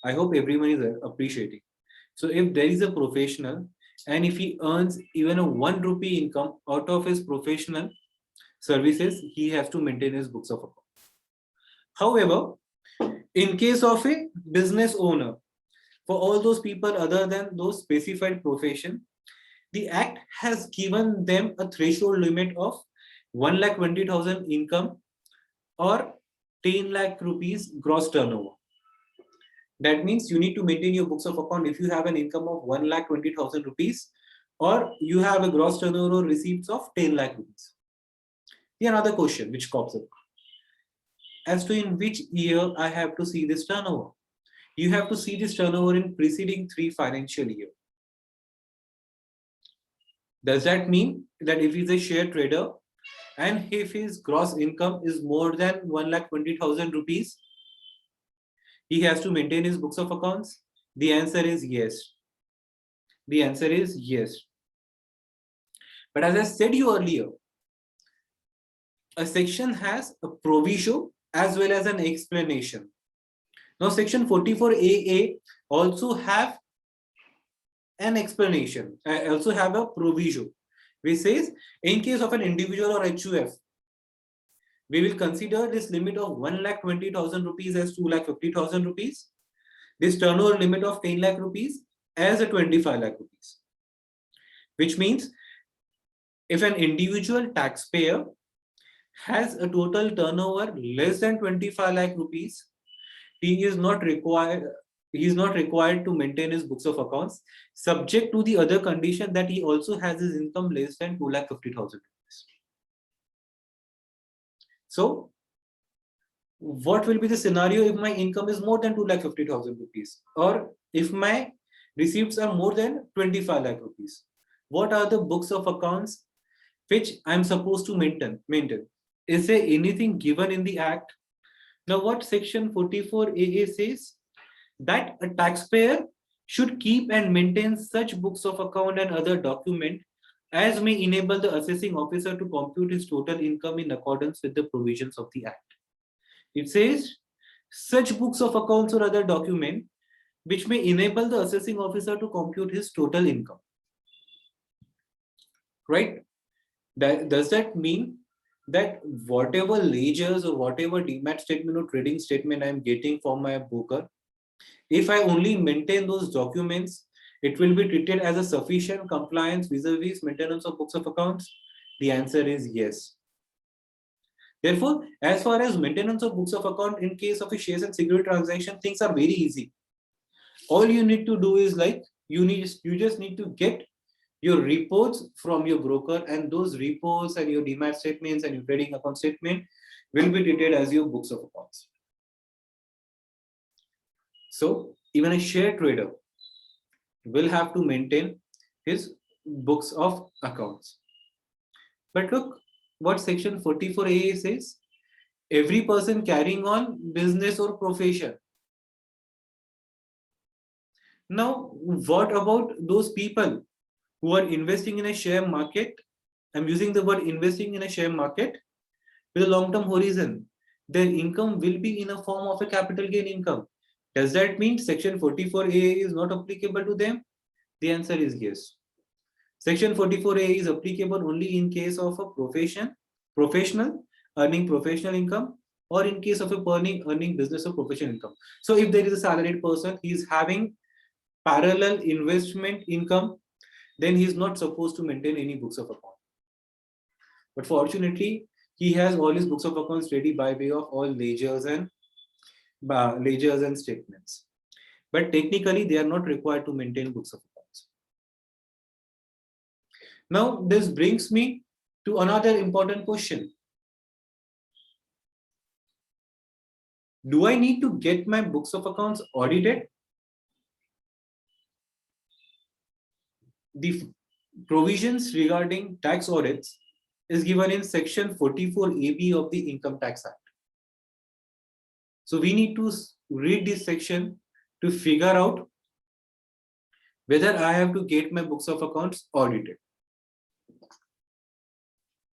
I hope everyone is appreciating. So if there is a professional and if he earns even a 1 rupee income out of his professional services, he has to maintain his books of accounts. However, in case of a business owner, for all those people other than those specified profession, the Act has given them a threshold limit of 1,20,000 income or 10 lakh rupees gross turnover. That means you need to maintain your books of account if you have an income of 1,20,000 rupees or you have a gross turnover receipts of 10 lakh rupees. The another question which pops up, as to in which year I have to see this turnover. You have to see this turnover in preceding 3 financial year. Does that mean that if he's a share trader and if his gross income is more than 1,20,000 rupees, he has to maintain his books of accounts? The answer is yes. The answer is yes. But as I said you earlier, a section has a proviso as well as an explanation. Now section 44AA also have an explanation. I also have a proviso, which says in case of an individual or HUF, we will consider this limit of 1,20,000 rupees as 2,50,000 rupees, this turnover limit of 10 lakh rupees as a 25 lakh rupees, which means if an individual taxpayer has a total turnover less than 25 lakh rupees, he is not required to maintain his books of accounts, subject to the other condition that he also has his income less than 2,50,000 rupees. So what will be the scenario if my income is more than 2,50,000 rupees, or if my receipts are more than 25 lakh rupees? What are the books of accounts which I'm supposed to maintain? Is there anything given in the act? Now what section 44AA says? That a taxpayer should keep and maintain such books of account and other document as may enable the assessing officer to compute his total income in accordance with the provisions of the act. It says such books of accounts or other document which may enable the assessing officer to compute his total income. Right? Does that mean that whatever ledgers or whatever demat statement or trading statement I'm getting from my broker, if I only maintain those documents, it will be treated as a sufficient compliance vis-a-vis maintenance of books of accounts? The answer is yes. Therefore, as far as maintenance of books of account in case of a shares and security transaction, things are very easy. All you need to do is like you just need to get your reports from your broker, and those reports and your demat statements and your trading account statement will be treated as your books of accounts. So even a share trader will have to maintain his books of accounts. But look what section 44AA says: every person carrying on business or profession. Now, what about those people who are investing in a share market? I'm using the word investing in a share market with a long-term horizon. Their income will be in a form of a capital gain income. Does that mean section 44A is not applicable to them? The answer is yes. Section 44A is applicable only in case of a professional earning professional income, or in case of a earning business or professional income. So if there is a salaried person, he is having parallel investment income, then he is not supposed to maintain any books of account. But fortunately, he has all his books of accounts ready by way of all ledgers and statements. But technically, they are not required to maintain books of accounts. Now, this brings me to another important question. Do I need to get my books of accounts audited? The provisions regarding tax audits is given in section 44AB of the Income Tax Act. So we need to read this section to figure out whether I have to get my books of accounts audited.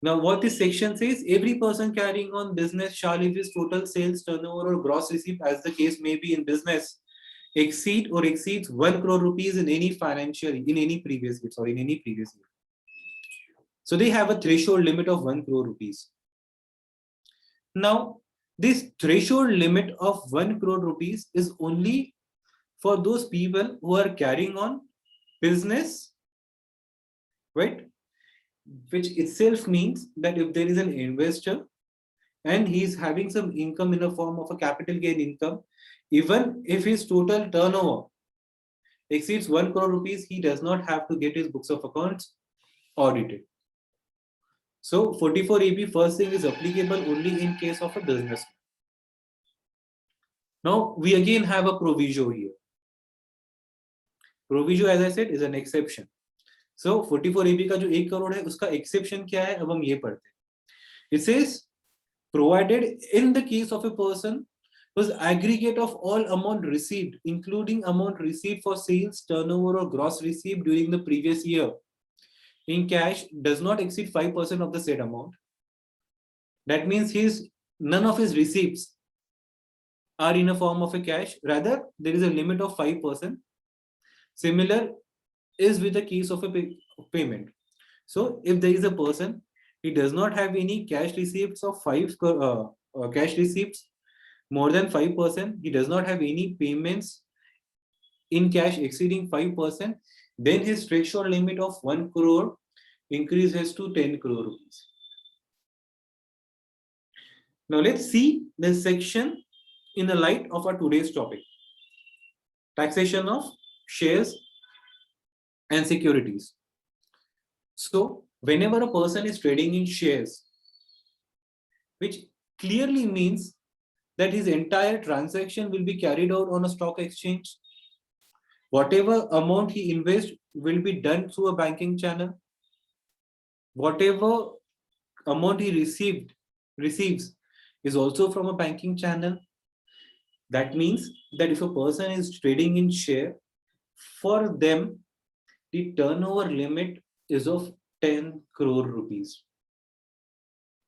Now, what this section says: every person carrying on business shall, if his total sales, turnover, or gross receipt, as the case may be in business, exceeds 1 crore rupees in any previous year. So they have a threshold limit of 1 crore rupees. Now, this threshold limit of 1 crore rupees is only for those people who are carrying on business, right? Which itself means that if there is an investor and he is having some income in the form of a capital gain income, even if his total turnover exceeds 1 crore rupees, he does not have to get his books of accounts audited. So 44AB first thing is applicable only in case of a business. Now we again have a proviso here. Proviso, as I said, is an exception. So 44AB का जो 1 crore है उसका exception क्या है, अब हम ये पढ़ते हैं. It says provided in the case of a person whose aggregate of all amount received, including amount received for sales, turnover, or gross received during the previous year in cash, does not exceed 5% of the said amount. That means none of his receipts are in a form of a cash. Rather, there is a limit of 5%. Similar, is with the case of a payment. So if there is a person, he does not have any cash receipts of cash receipts more than 5%, he does not have any payments in cash exceeding 5%, then his threshold limit of 1 crore increases to 10 crore rupees. Now let's see the section in the light of our today's topic, taxation of shares and securities. So whenever a person is trading in shares, which clearly means that his entire transaction will be carried out on a stock exchange. Whatever amount he invests will be done through a banking channel. Whatever amount he receives is also from a banking channel. That means that if a person is trading in share, for them, the turnover limit is of 10 crore rupees.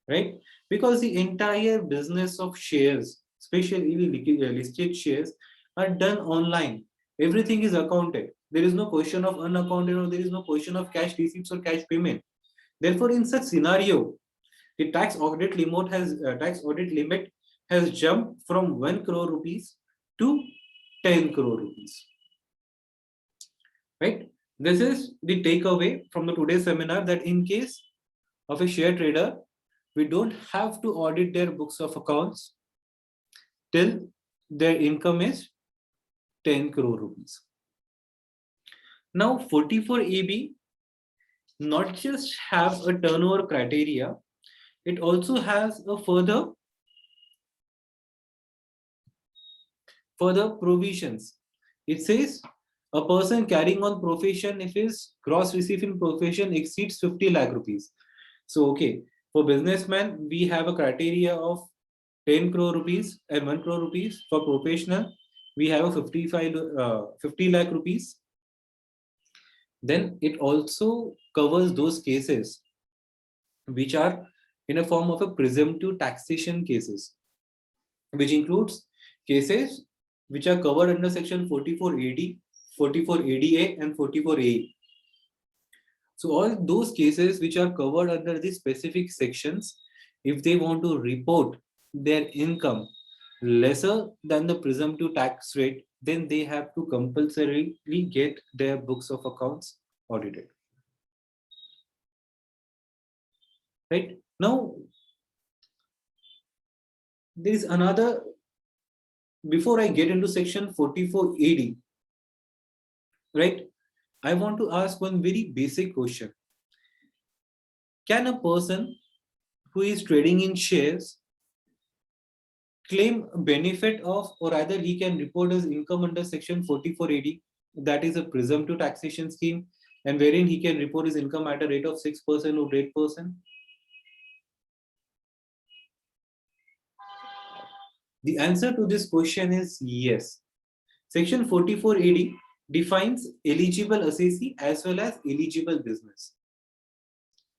Right? Because the entire business of shares, especially listed shares, are done online. Everything is accounted. There is no question of unaccounted, or there is no question of cash receipts or cash payment. Therefore, in such scenario, the tax audit limit has jumped from 1 crore rupees to 10 crore rupees. Right? This is the takeaway from the today's seminar, that in case of a share trader, we don't have to audit their books of accounts till their income is 10 crore rupees. Now 44AB not just have a turnover criteria, it also has a further provisions. It says a person carrying on profession if his gross receipt in profession exceeds 50 lakh rupees. So okay, for businessman we have a criteria of 10 crore rupees and 1 crore rupees. For professional we have a 50 lakh rupees. Then it also covers those cases which are in a form of a presumptive taxation cases, which includes cases which are covered under section 44AD, 44ADA and 44A. So all those cases which are covered under these specific sections, if they want to report their income lesser than the presumptive tax rate, then they have to compulsorily get their books of accounts audited. Right? Now, there is another, before I get into section 44AD, right? I want to ask one very basic question. Can a person who is trading in shares claim benefit of, or either he can report his income under section 44AD, that is a presumptive taxation scheme, and wherein he can report his income at a rate of 6% or 8%? The answer to this question is yes. Section 44AD defines eligible assessee as well as eligible business.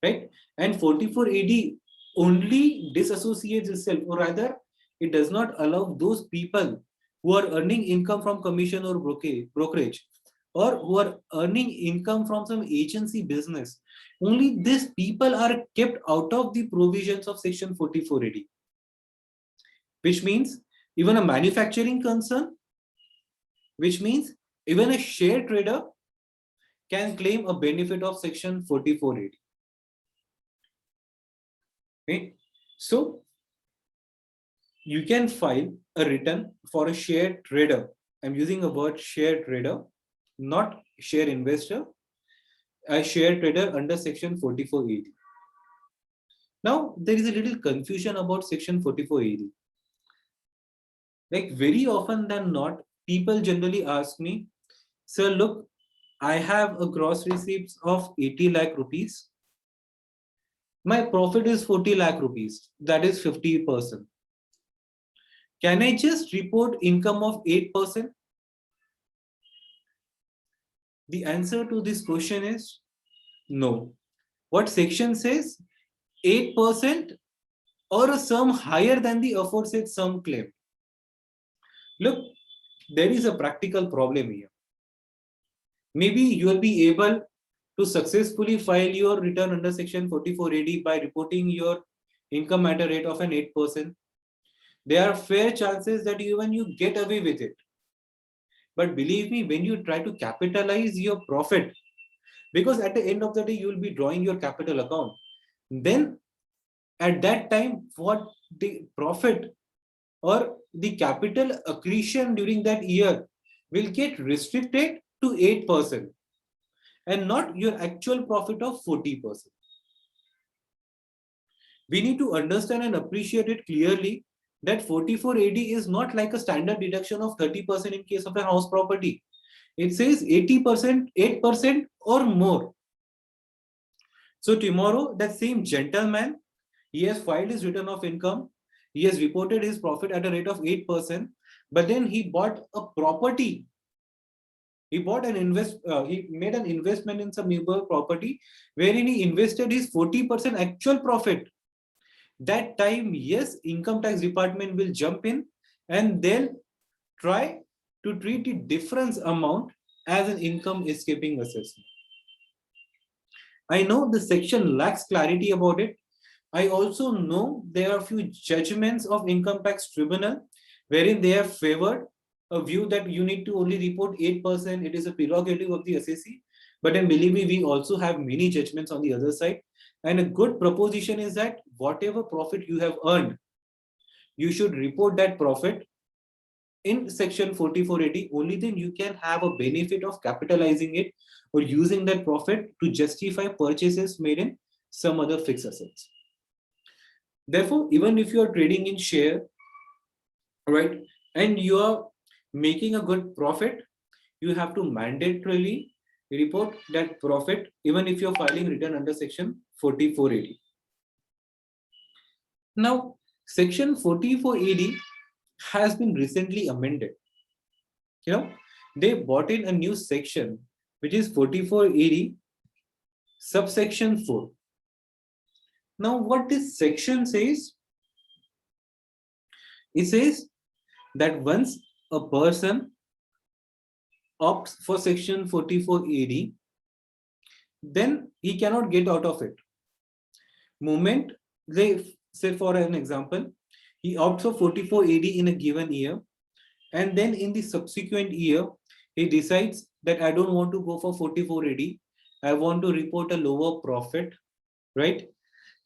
Right? And 44AD only disassociates itself, or rather, it does not allow those people who are earning income from commission or brokerage, or who are earning income from some agency business. Only these people are kept out of the provisions of section 44AD. Which means even a manufacturing concern, which means even a share trader can claim a benefit of section 44AD. Okay? So you can file a return for a share trader. I'm using a word share trader, not share investor, a share trader under section 44AD. Now there is a little confusion about section 44AD. Like very often than not, people generally ask me, sir, look, I have a gross receipts of 80 lakh rupees. My profit is 40 lakh rupees. That is 50%. Can I just report income of 8%? The answer to this question is no. What section says? 8% or a sum higher than the aforesaid sum claimed. Look, there is a practical problem here. maybe you will be able to successfully file your return under section 44AD by reporting your income at a rate of an 8%. There are fair chances that even you get away with it. But believe me, when you try to capitalize your profit, because at the end of the day, you will be drawing your capital account, then at that time, what the profit or the capital accretion during that year will get restricted to 8% and not your actual profit of 40%. We need to understand and appreciate it clearly that 44AD is not like a standard deduction of 30% in case of a house property. It says 80%, 8% or more. So tomorrow, that same gentleman, he has filed his return of income. He has reported his profit at a rate of 8%, but then he bought a property. He bought he made an investment in some neighbor property wherein he invested his 40% actual profit. That time, yes, income tax department will jump in and they'll try to treat the difference amount as an income escaping assessment. I know the section lacks clarity about it. I also know there are a few judgments of income tax tribunal wherein they have favored a view that you need to only report 8%. It is a prerogative of the SSC. But then believe me, we also have many judgments on the other side. And a good proposition is that whatever profit you have earned, you should report that profit in section 4480. Only then you can have a benefit of capitalizing it or using that profit to justify purchases made in some other fixed assets. Therefore, even if you are trading in share, right, and you are making a good profit, you have to mandatorily report that profit even if you're filing return under section 4480. Now, section 4480 has been recently amended. They brought in a new section which is 4480 subsection 4. Now, what this section says, it says that once a person opts for section 4480, then he cannot get out of it. Moment they say, for an example, he opts for 4480 in a given year, and then in the subsequent year, he decides that I don't want to go for 4480, I want to report a lower profit, right?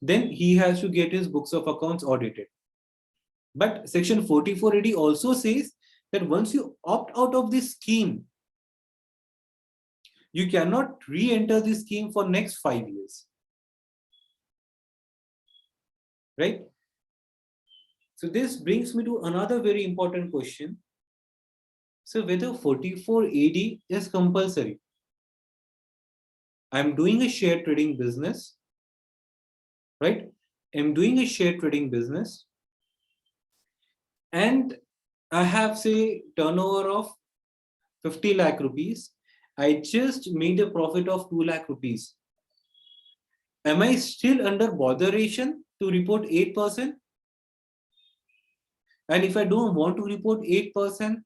Then he has to get his books of accounts audited. But section 4480 also says that once you opt out of this scheme, you cannot re-enter this scheme for next 5 years. Right? So this brings me to another very important question. So whether 4480 is compulsory. I'm doing a share trading business, right? I'm doing a share trading business and I have, say, turnover of 50 lakh rupees. I just made a profit of 2 lakh rupees. Am I still under botheration to report 8%? And if I don't want to report 8%,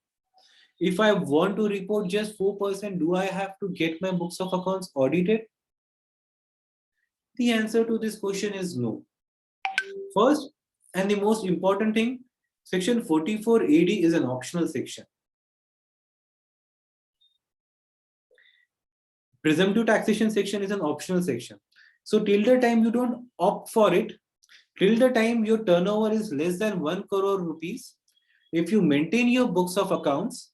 if I want to report just 4%, do I have to get my books of accounts audited? The answer to this question is no. First, and the most important thing, section 4480 is an optional section. Presumptive taxation section is an optional section. So till the time you don't opt for it, till the time your turnover is less than 1 crore rupees, if you maintain your books of accounts,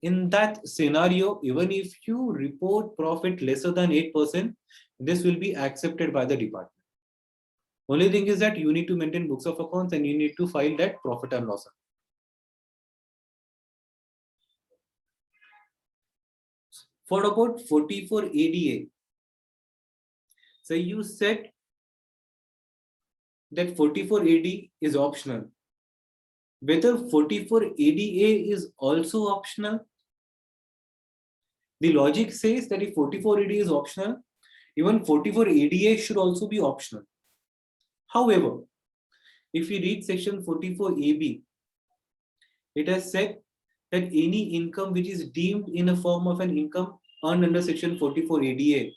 in that scenario, even if you report profit lesser than 8%, this will be accepted by the department. Only thing is that you need to maintain books of accounts and you need to file that profit and loss. What about 44ADA? So you said that 44AD is optional. Whether 44ADA is also optional? The logic says that if 44AD is optional, even 44ADA should also be optional. However, if you read section 44AB, it has said that any income which is deemed in a form of an income earned under section 44 ADA,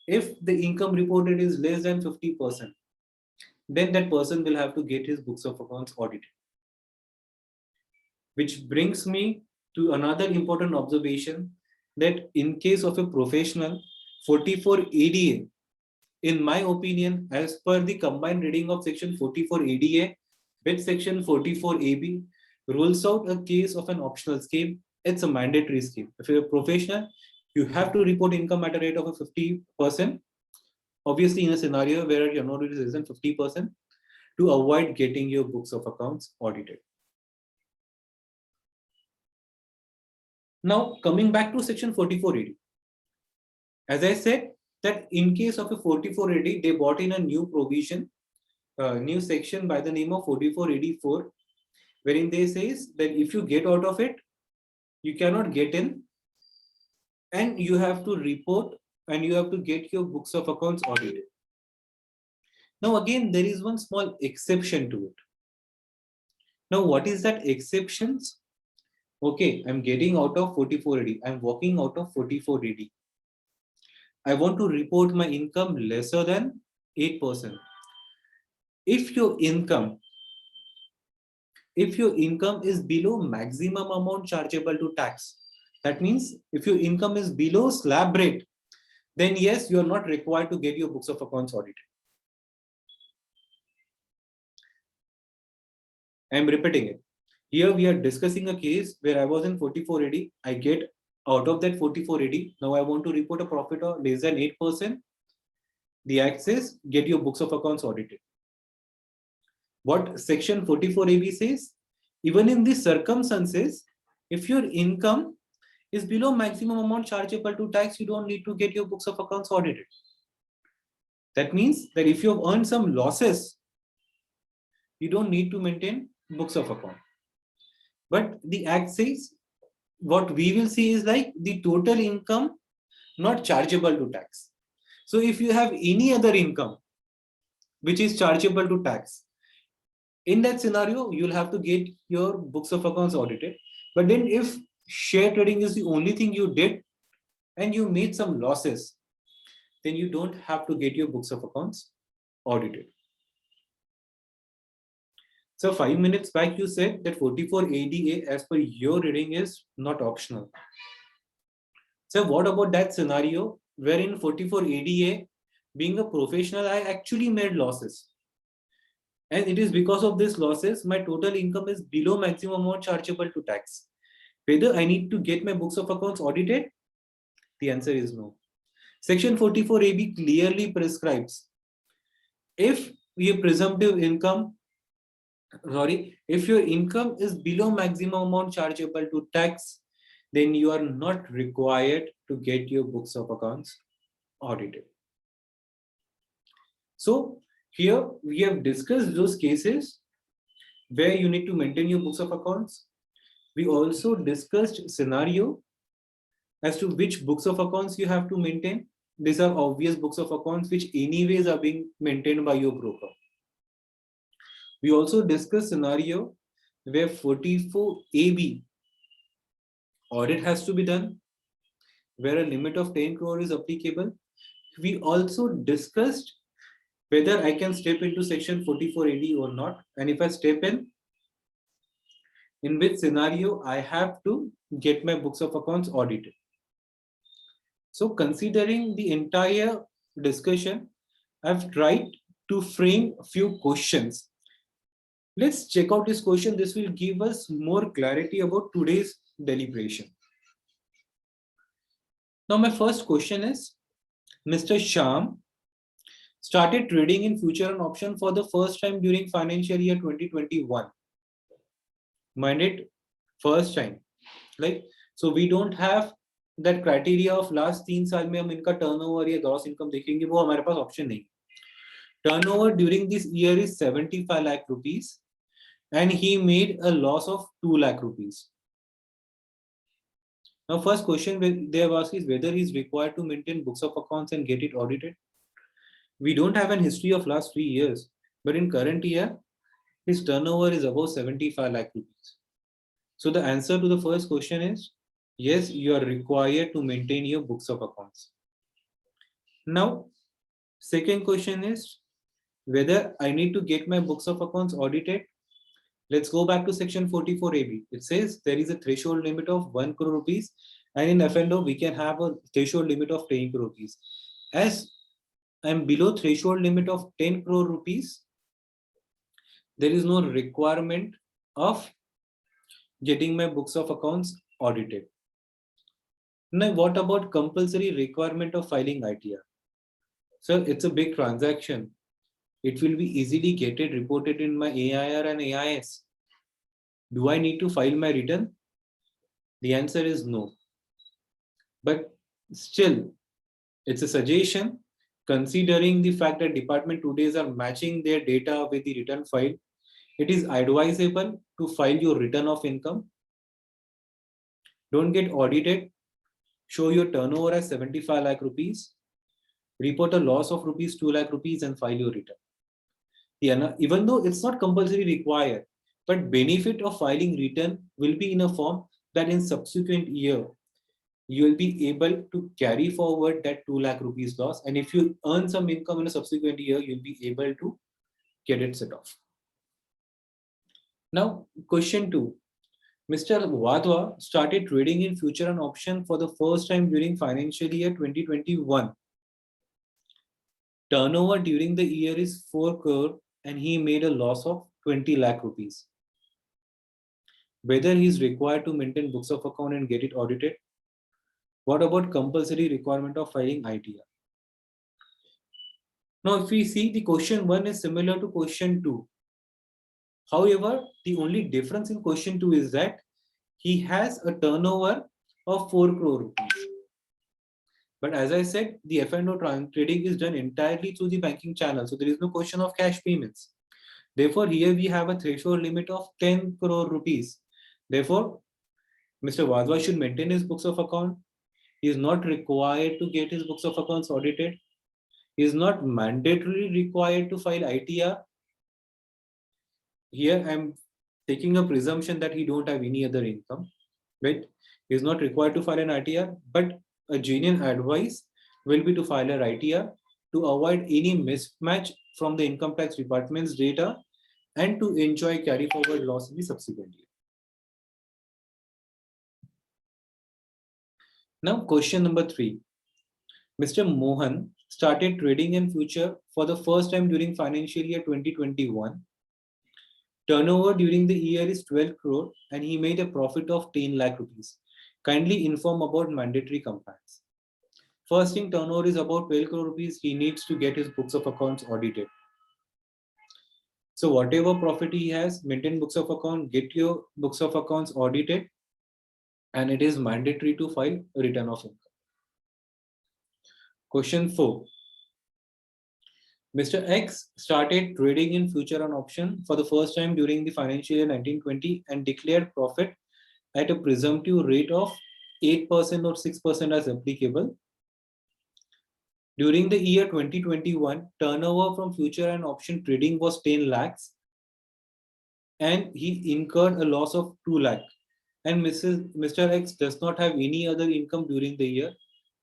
if the income reported is less than 50%, then that person will have to get his books of accounts audited. Which brings me to another important observation, that in case of a professional, 44 ADA, in my opinion, as per the combined reading of section 44 ADA with section 44 AB, rules out a case of an optional scheme. It's a mandatory scheme. If you're a professional, you have to report income at a rate of a 50%. Obviously, in a scenario where your note is less than 50%, to avoid getting your books of accounts audited. Now, coming back to section 4480. As I said, that in case of a 4480, they brought in a new provision, new section by the name of 4484, wherein they says that if you get out of it, you cannot get in, and you have to report and you have to get your books of accounts audited. Now, again, there is one small exception to it. Now, what is that exceptions? Okay, I'm getting out of 4480. I'm walking out of 4480. I want to report my income lesser than 8%. If your income is below maximum amount chargeable to tax, that means if your income is below slab rate, then yes, you are not required to get your books of accounts audited. I am repeating it. Here we are discussing a case where I was in 4480. I get out of that 4480. Now I want to report a profit of less than 8%. The act says get your books of accounts audited. What section 44AB says? Even in these circumstances, if your income is below maximum amount chargeable to tax, you don't need to get your books of accounts audited. That means that if you have earned some losses, you don't need to maintain books of account. But the act says what we will see is like the total income not chargeable to tax. So if you have any other income which is chargeable to tax, in that scenario, you'll have to get your books of accounts audited. But then if share trading is the only thing you did and you made some losses, then you don't have to get your books of accounts audited. So 5 minutes back, you said that 44 ADA as per your reading is not optional. So what about that scenario wherein 44 ADA, being a professional, I actually made losses. And it is because of these losses, my total income is below maximum amount chargeable to tax. Whether I need to get my books of accounts audited? The answer is no. Section 44AB clearly prescribes if your presumptive income, if your income is below maximum amount chargeable to tax, then you are not required to get your books of accounts audited. So here we have discussed those cases where you need to maintain your books of accounts. We also discussed scenario as to which books of accounts you have to maintain. These are obvious books of accounts which anyways are being maintained by your broker. We also discussed scenario where 44AB audit has to be done, where a limit of 10 crore is applicable. We also discussed whether I can step into section 44AD or not, and if I step in which scenario I have to get my books of accounts audited. So considering the entire discussion, I've tried to frame a few questions. Let's check out this question. This will give us more clarity about today's deliberation. Now my first question is, Mr. Sham started trading in future and option for the first time during financial year 2021. Mind it, first time. Like, so we don't have that criteria of last 3 साल में हम इनका turnover या gross income देखेंगे, वो हमारे पास option नहीं. Turnover during this year is 75 lakh rupees and he made a loss of 2 lakh rupees. Now first question they have asked is whether he is required to maintain books of accounts and get it audited. We don't have an history of last 3 years, but in current year, his turnover is above 75 lakh rupees. So the answer to the first question is yes, you are required to maintain your books of accounts. Now, second question is whether I need to get my books of accounts audited. Let's go back to section 44AB. It says there is a threshold limit of 1 crore rupees, and in F&O we can have a threshold limit of 10 crore rupees. As I'm below threshold limit of 10 crore rupees, there is no requirement of getting my books of accounts audited. Now, what about compulsory requirement of filing ITR? So it's a big transaction. It will be easily gated reported in my AIR and AIS. Do I need to file my return? The answer is no. But still, it's a suggestion considering the fact that department today are matching their data with the return file. It is advisable to file your return of income. Don't get audited. Show your turnover as 75 lakh rupees. Report a loss of rupees 2 lakh rupees and file your return. Even though it's not compulsory required, but benefit of filing return will be in a form that in subsequent year, you will be able to carry forward that 2 lakh rupees loss. And if you earn some income in a subsequent year, you'll be able to get it set off. Now, question 2. Mr. Wadhwa started trading in future and option for the first time during financial year 2021. Turnover during the year is 4 crore and he made a loss of 20 lakh rupees. Whether he is required to maintain books of account and get it audited? What about compulsory requirement of filing ITR? Now, if we see, the question 1 is similar to question 2. However, the only difference in question 2 is that he has a turnover of 4 crore rupees. But as I said, the F&O trading is done entirely through the banking channel. So there is no question of cash payments. Therefore, here we have a threshold limit of 10 crore rupees. Therefore, Mr. Wadhwa should maintain his books of account. He is not required to get his books of accounts audited. He is not mandatorily required to file ITR. Here I'm taking a presumption that he don't have any other income, right? He is not required to file an ITR, but a genuine advice will be to file an ITR to avoid any mismatch from the income tax department's data and to enjoy carry forward loss in the subsequent year. Now, question number 3. Mr. Mohan started trading in future for the first time during financial year 2021. Turnover during the year is 12 crore and he made a profit of 10 lakh rupees. Kindly inform about mandatory compliance. First thing, turnover is about 12 crore rupees. He needs to get his books of accounts audited. So whatever profit he has, maintain books of account, get your books of accounts audited, and it is mandatory to file a return of income. Question 4. Mr. X started trading in future and option for the first time during the financial year 1920 and declared profit at a presumptive rate of 8% or 6% as applicable. During the year 2021, turnover from future and option trading was 10 lakhs and he incurred a loss of 2 lakh. And Mr. X does not have any other income during the year.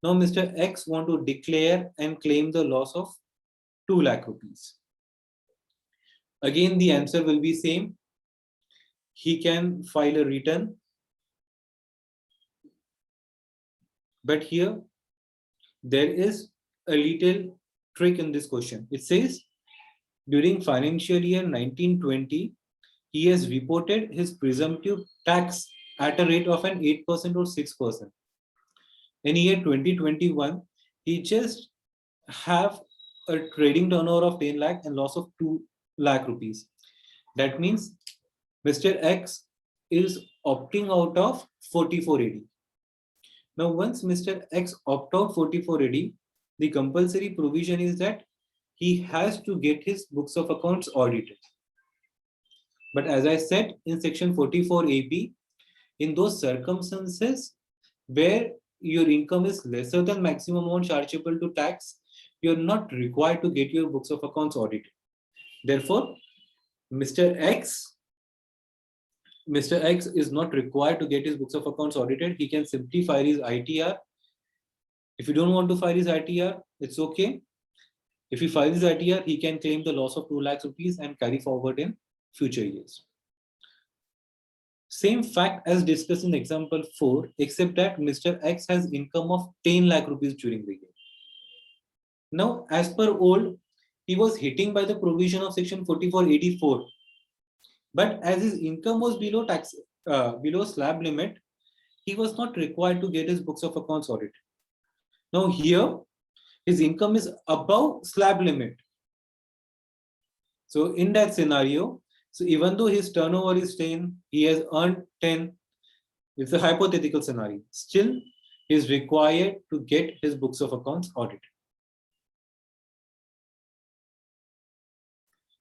Now Mr. X want to declare and claim the loss of 2 lakh rupees. Again, the answer will be same. He can file a return. But here, there is a little trick in this question. It says, during financial year 1920, he has reported his presumptive tax at a rate of an 8% or 6%. In year 2021, he just have a trading turnover of 10 lakh and loss of 2 lakh rupees. That means Mr. X is opting out of 44AD. Now, once Mr. X opt out 44AD, the compulsory provision is that he has to get his books of accounts audited. But as I said in section 44AB, in those circumstances where your income is lesser than maximum amount chargeable to tax, you're not required to get your books of accounts audited. Therefore, Mr. X Mr. X is not required to get his books of accounts audited. He can simply file his ITR. If you don't want to file his ITR, it's okay. If he files his ITR, he can claim the loss of 2 lakhs rupees and carry forward in future years. Same fact as discussed in example 4, except that Mr. X has income of 10 lakh rupees during the year. Now, as per old, he was hitting by the provision of section 4484. But as his income was below slab limit, he was not required to get his books of accounts audited. Now here, his income is above slab limit. So in that scenario, so even though his turnover is 10, he has earned 10. It's a hypothetical scenario. Still, he is required to get his books of accounts audited.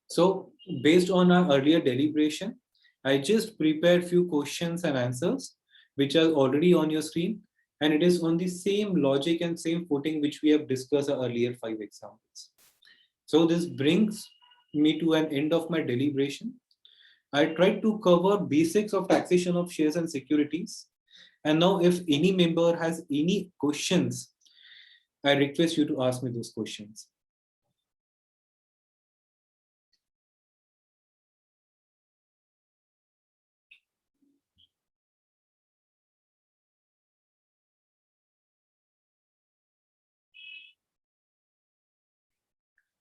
So based on our earlier deliberation, I just prepared few questions and answers, which are already on your screen. And it is on the same logic and same footing which we have discussed earlier 5 examples. So this brings me to an end of my deliberation. I tried to cover basics of taxation of shares and securities. And now if any member has any questions, I request you to ask me those questions.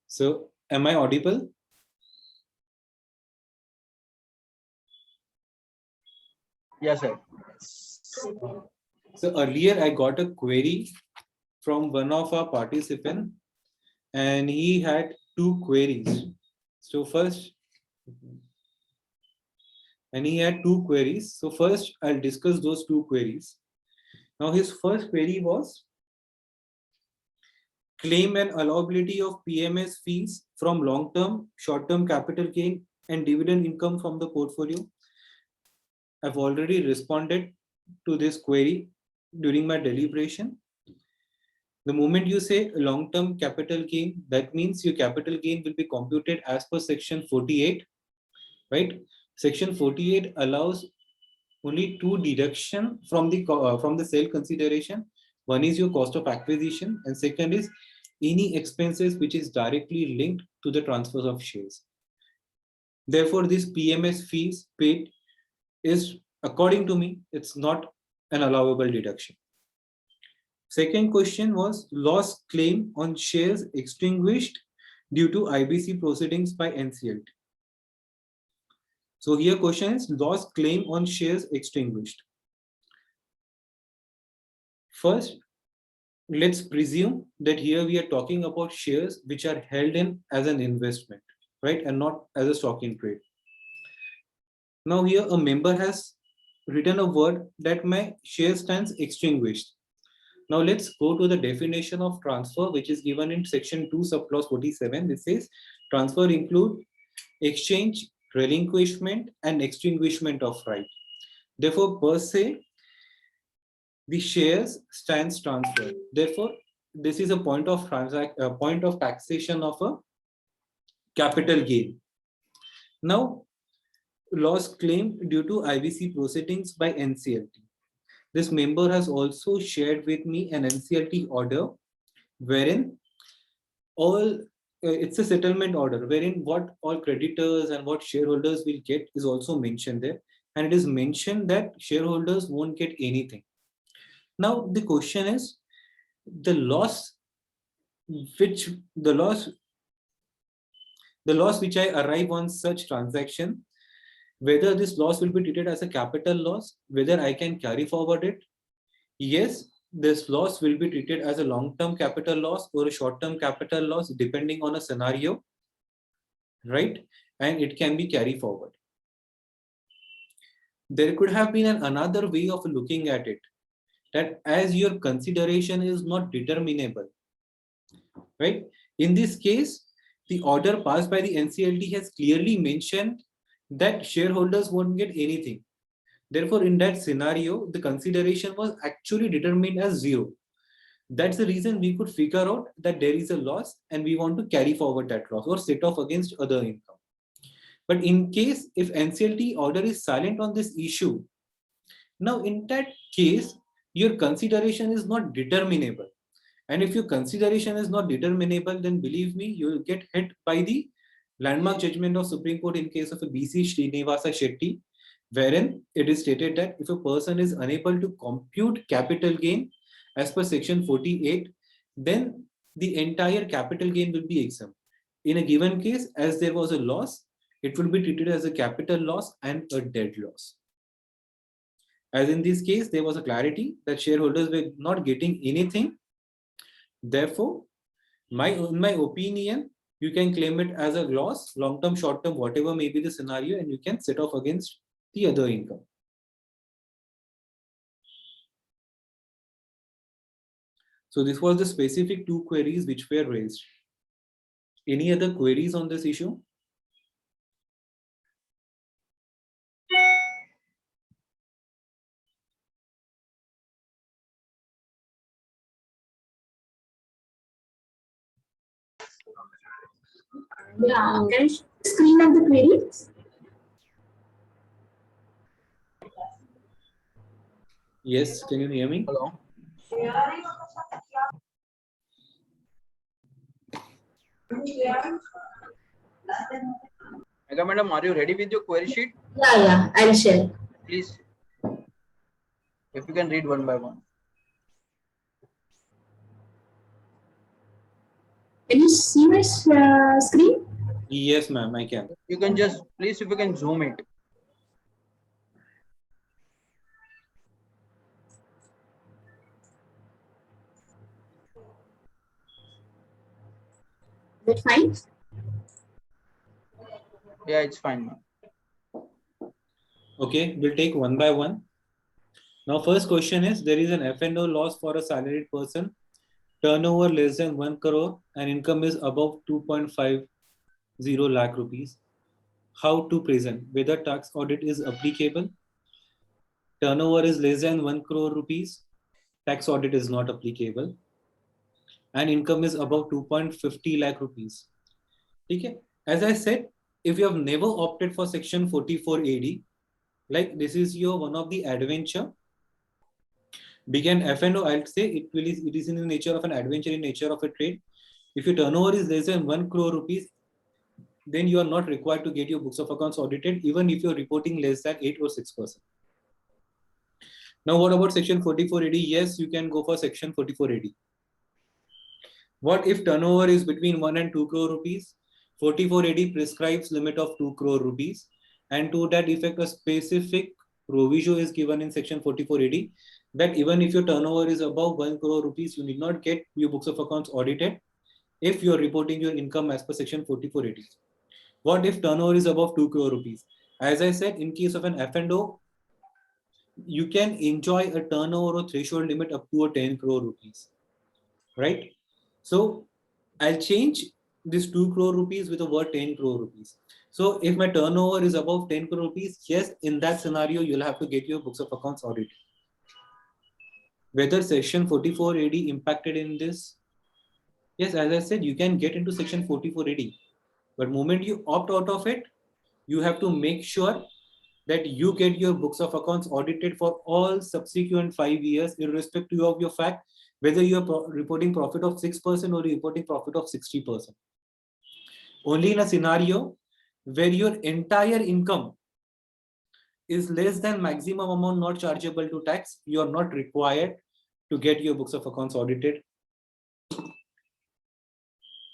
So am I audible? Yes, sir. So earlier I got a query from one of our participants and he had 2 queries. So first, and he had 2 queries. So first I'll discuss those 2 queries. Now his first query was claim and allowability of PMS fees from long-term, short-term capital gain and dividend income from the portfolio. I've already responded to this query during my deliberation. The moment you say long-term capital gain, that means your capital gain will be computed as per section 48, right? Section 48 allows only 2 deduction from the sale consideration. One is your cost of acquisition and second is any expenses which is directly linked to the transfers of shares. Therefore, this PMS fees paid is, according to me, it's not an allowable deduction. Second question was loss claim on shares extinguished due to IBC proceedings by NCLT. So here question is loss claim on shares extinguished. First, let's presume that here we are talking about shares which are held in as an investment, right? And not as a stock in trade. Now here a member has written a word that my share stands extinguished. Now let's go to the definition of transfer, which is given in section 2 subclause 47. This says transfer include exchange, relinquishment and extinguishment of right. Therefore, per se, the shares stands transferred. Therefore, this is a point of taxation of a capital gain. Now, loss claim due to IBC proceedings by NCLT. This member has also shared with me an NCLT order wherein it's a settlement order wherein what all creditors and what shareholders will get is also mentioned there, and it is mentioned that shareholders won't get anything. Now the question is the loss which I arrive on such transaction, whether this loss will be treated as a capital loss, whether I can carry forward it. Yes, this loss will be treated as a long-term capital loss or a short-term capital loss depending on a scenario, right? And it can be carried forward. There could have been another way of looking at it, that as your consideration is not determinable, right? In this case, the order passed by the NCLT has clearly mentioned that shareholders won't get anything. Therefore, in that scenario, the consideration was actually determined as 0. That's the reason we could figure out that there is a loss and we want to carry forward that loss or set off against other income. But in case if NCLT order is silent on this issue, now in that case, your consideration is not determinable. And if your consideration is not determinable, then believe me, you will get hit by the landmark judgment of Supreme Court in case of a BC Srinivasa Shetty, wherein it is stated that if a person is unable to compute capital gain as per section 48, then the entire capital gain will be exempt. In a given case, as there was a loss, it will be treated as a capital loss and a dead loss. As in this case, there was a clarity that shareholders were not getting anything. Therefore, in my opinion, you can claim it as a loss, long-term, short-term, whatever may be the scenario, and you can set off against the other income. So this was the specific 2 queries which were raised. Any other queries on this issue? Yeah, can you show the screen of the query? Yes, can you hear me? Hello. Mega Madam, are you ready with your query sheet? Yeah, I'll share. Please, if you can read one by one. Can you see my screen? Yes, ma'am, I can. You can just, please, if you can zoom it. Is it fine? Yeah, it's fine, ma'am. Okay, we'll take one by one. Now, first question is, there is an F&O loss for a salaried person, turnover less than 1 crore and income is above 2.50 lakh rupees. How to present? Whether tax audit is applicable? Turnover is less than 1 crore rupees. Tax audit is not applicable. And income is above 2.50 lakh rupees. Okay. As I said, if you have never opted for section 44AD, like this is your one of the adventure, begin F&O, I'll say it is in the nature of an adventure, in nature of a trade. If your turnover is less than 1 crore rupees, then you are not required to get your books of accounts audited, even if you're reporting less than 8 or 6%. Now, what about section 44AD? Yes, you can go for section 44AD. What if turnover is between 1 and 2 crore rupees? 44AD prescribes limit of 2 crore rupees. And to that effect, a specific proviso is given in section 44AD that even if your turnover is above 1 crore rupees, you need not get your books of accounts audited if you are reporting your income as per section 44AD. What if turnover is above 2 crore rupees? As I said, in case of an F&O, you can enjoy a turnover or threshold limit up to a 10 crore rupees, right? So I'll change this 2 crore rupees with the word 10 crore rupees. So if my turnover is above 10 crore rupees, yes, in that scenario, you'll have to get your books of accounts audited. Whether section 44AD impacted in this? Yes, as I said, you can get into section 44AD. But moment you opt out of it, you have to make sure that you get your books of accounts audited for all subsequent 5 years, irrespective of your fact, whether you are reporting profit of 6% or reporting profit of 60%. Only in a scenario where your entire income is less than maximum amount not chargeable to tax, you are not required to get your books of accounts audited.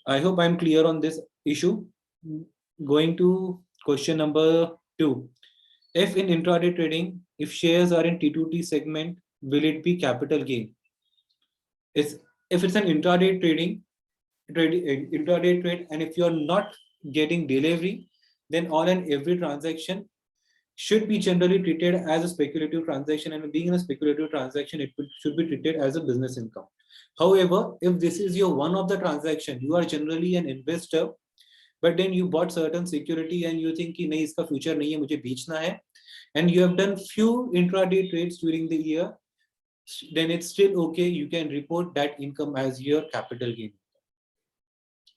I hope I'm clear on this issue. Going to question number 2. If in intraday trading, if shares are in T2T segment, will it be capital gain? If it's an intraday trade, and if you're not getting delivery, then all and every transaction should be generally treated as a speculative transaction, and being a speculative transaction, should be treated as a business income. However, if this is your one of the transaction, you are generally an investor, but then you bought certain security and you think कि नहीं इसका future नहीं है मुझे बेचना है, and you have done few intraday trades during the year, then it's still okay. You can report that income as your capital gain.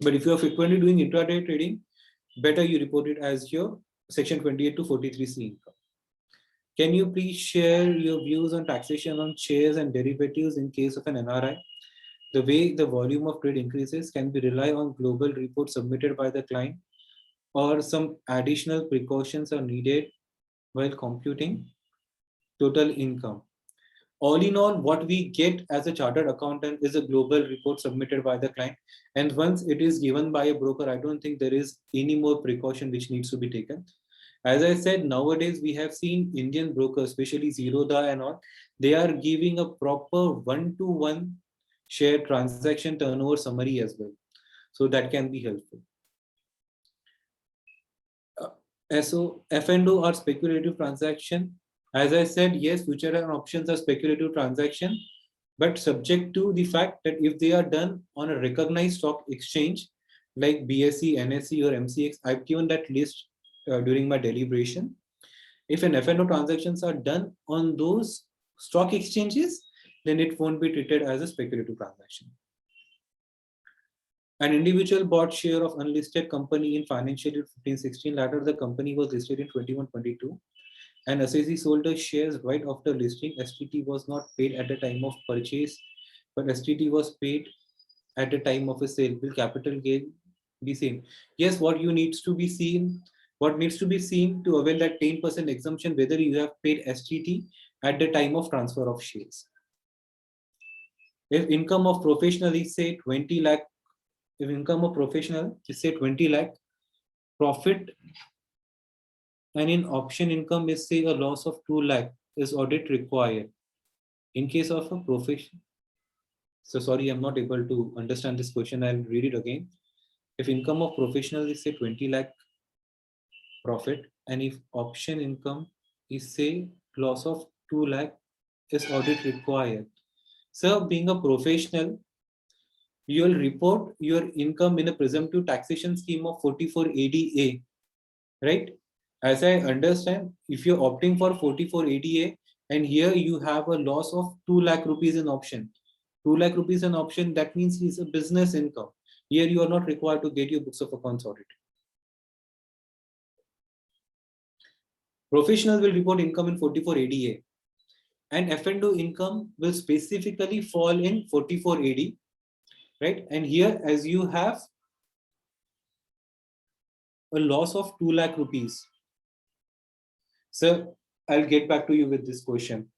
But if you are frequently doing intraday trading, better you report it as your section 28 to 43C income. Can you please share your views on taxation on shares and derivatives in case of an NRI? The way the volume of trade increases, can we rely on global reports submitted by the client, or some additional precautions are needed while computing total income? All in all, what we get as a chartered accountant is a global report submitted by the client. And once it is given by a broker, I don't think there is any more precaution which needs to be taken. As I said, nowadays we have seen Indian brokers, especially Zerodha and all, they are giving a proper one-to-one share transaction turnover summary as well. So that can be helpful. So F&O are speculative transaction. As I said, yes, future and options are speculative transaction, but subject to the fact that if they are done on a recognized stock exchange like BSE, NSE or MCX, I've given that list during my deliberation. If an F&O transactions are done on those stock exchanges, then it won't be treated as a speculative transaction. An individual bought share of unlisted company in financial year 15-16. Later, the company was listed in 21-22. And assessee sold the shares right after listing. STT was not paid at the time of purchase, but STT was paid at the time of a sale. Will capital gain be seen? Yes, what needs to be seen to avail that 10% exemption, whether you have paid STT at the time of transfer of shares. If income of professional is say 20 lakh, if income of professional is say 20 lakh, profit and in option income is say a loss of 2 lakh, is audit required in case of a profession? So sorry, I'm not able to understand this question. I'll read it again. If income of professional is say 20 lakh profit, and if option income is say loss of 2 lakh, is audit required? So being a professional, you'll report your income in a presumptive taxation scheme of 44ADA, right? As I understand, if you're opting for 44ADA and here you have a loss of 2 lakh rupees in option, 2 lakh rupees in option, that means it's a business income. Here you are not required to get your books of accounts audited. Professionals will report income in 44ADA, and F&O income will specifically fall in 44AD, right? And here, as you have a loss of 2 lakh rupees. So I'll get back to you with this question.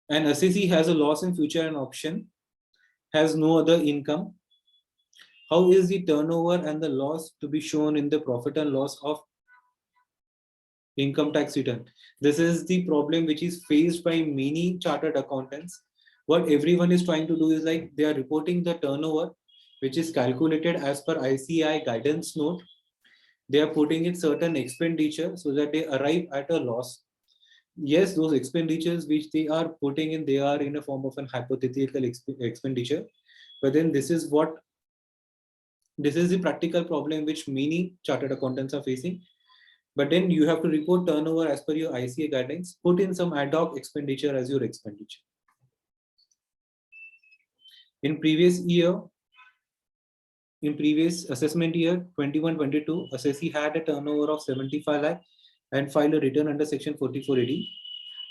An assessee has a loss in future and option, has no other income. How is the turnover and the loss to be shown in the profit and loss of income tax return? This is the problem which is faced by many chartered accountants. What everyone is trying to do is like they are reporting the turnover, which is calculated as per ICAI guidance note. They are putting in certain expenditure so that they arrive at a loss. Yes, those expenditures which they are putting in, they are in a form of an hypothetical expenditure. But then this is the practical problem which many chartered accountants are facing. But then you have to report turnover as per your ICA guidelines, put in some ad hoc expenditure as your expenditure. In previous assessment year 21-22, assessee had a turnover of 75 lakh and filed a return under section 4480.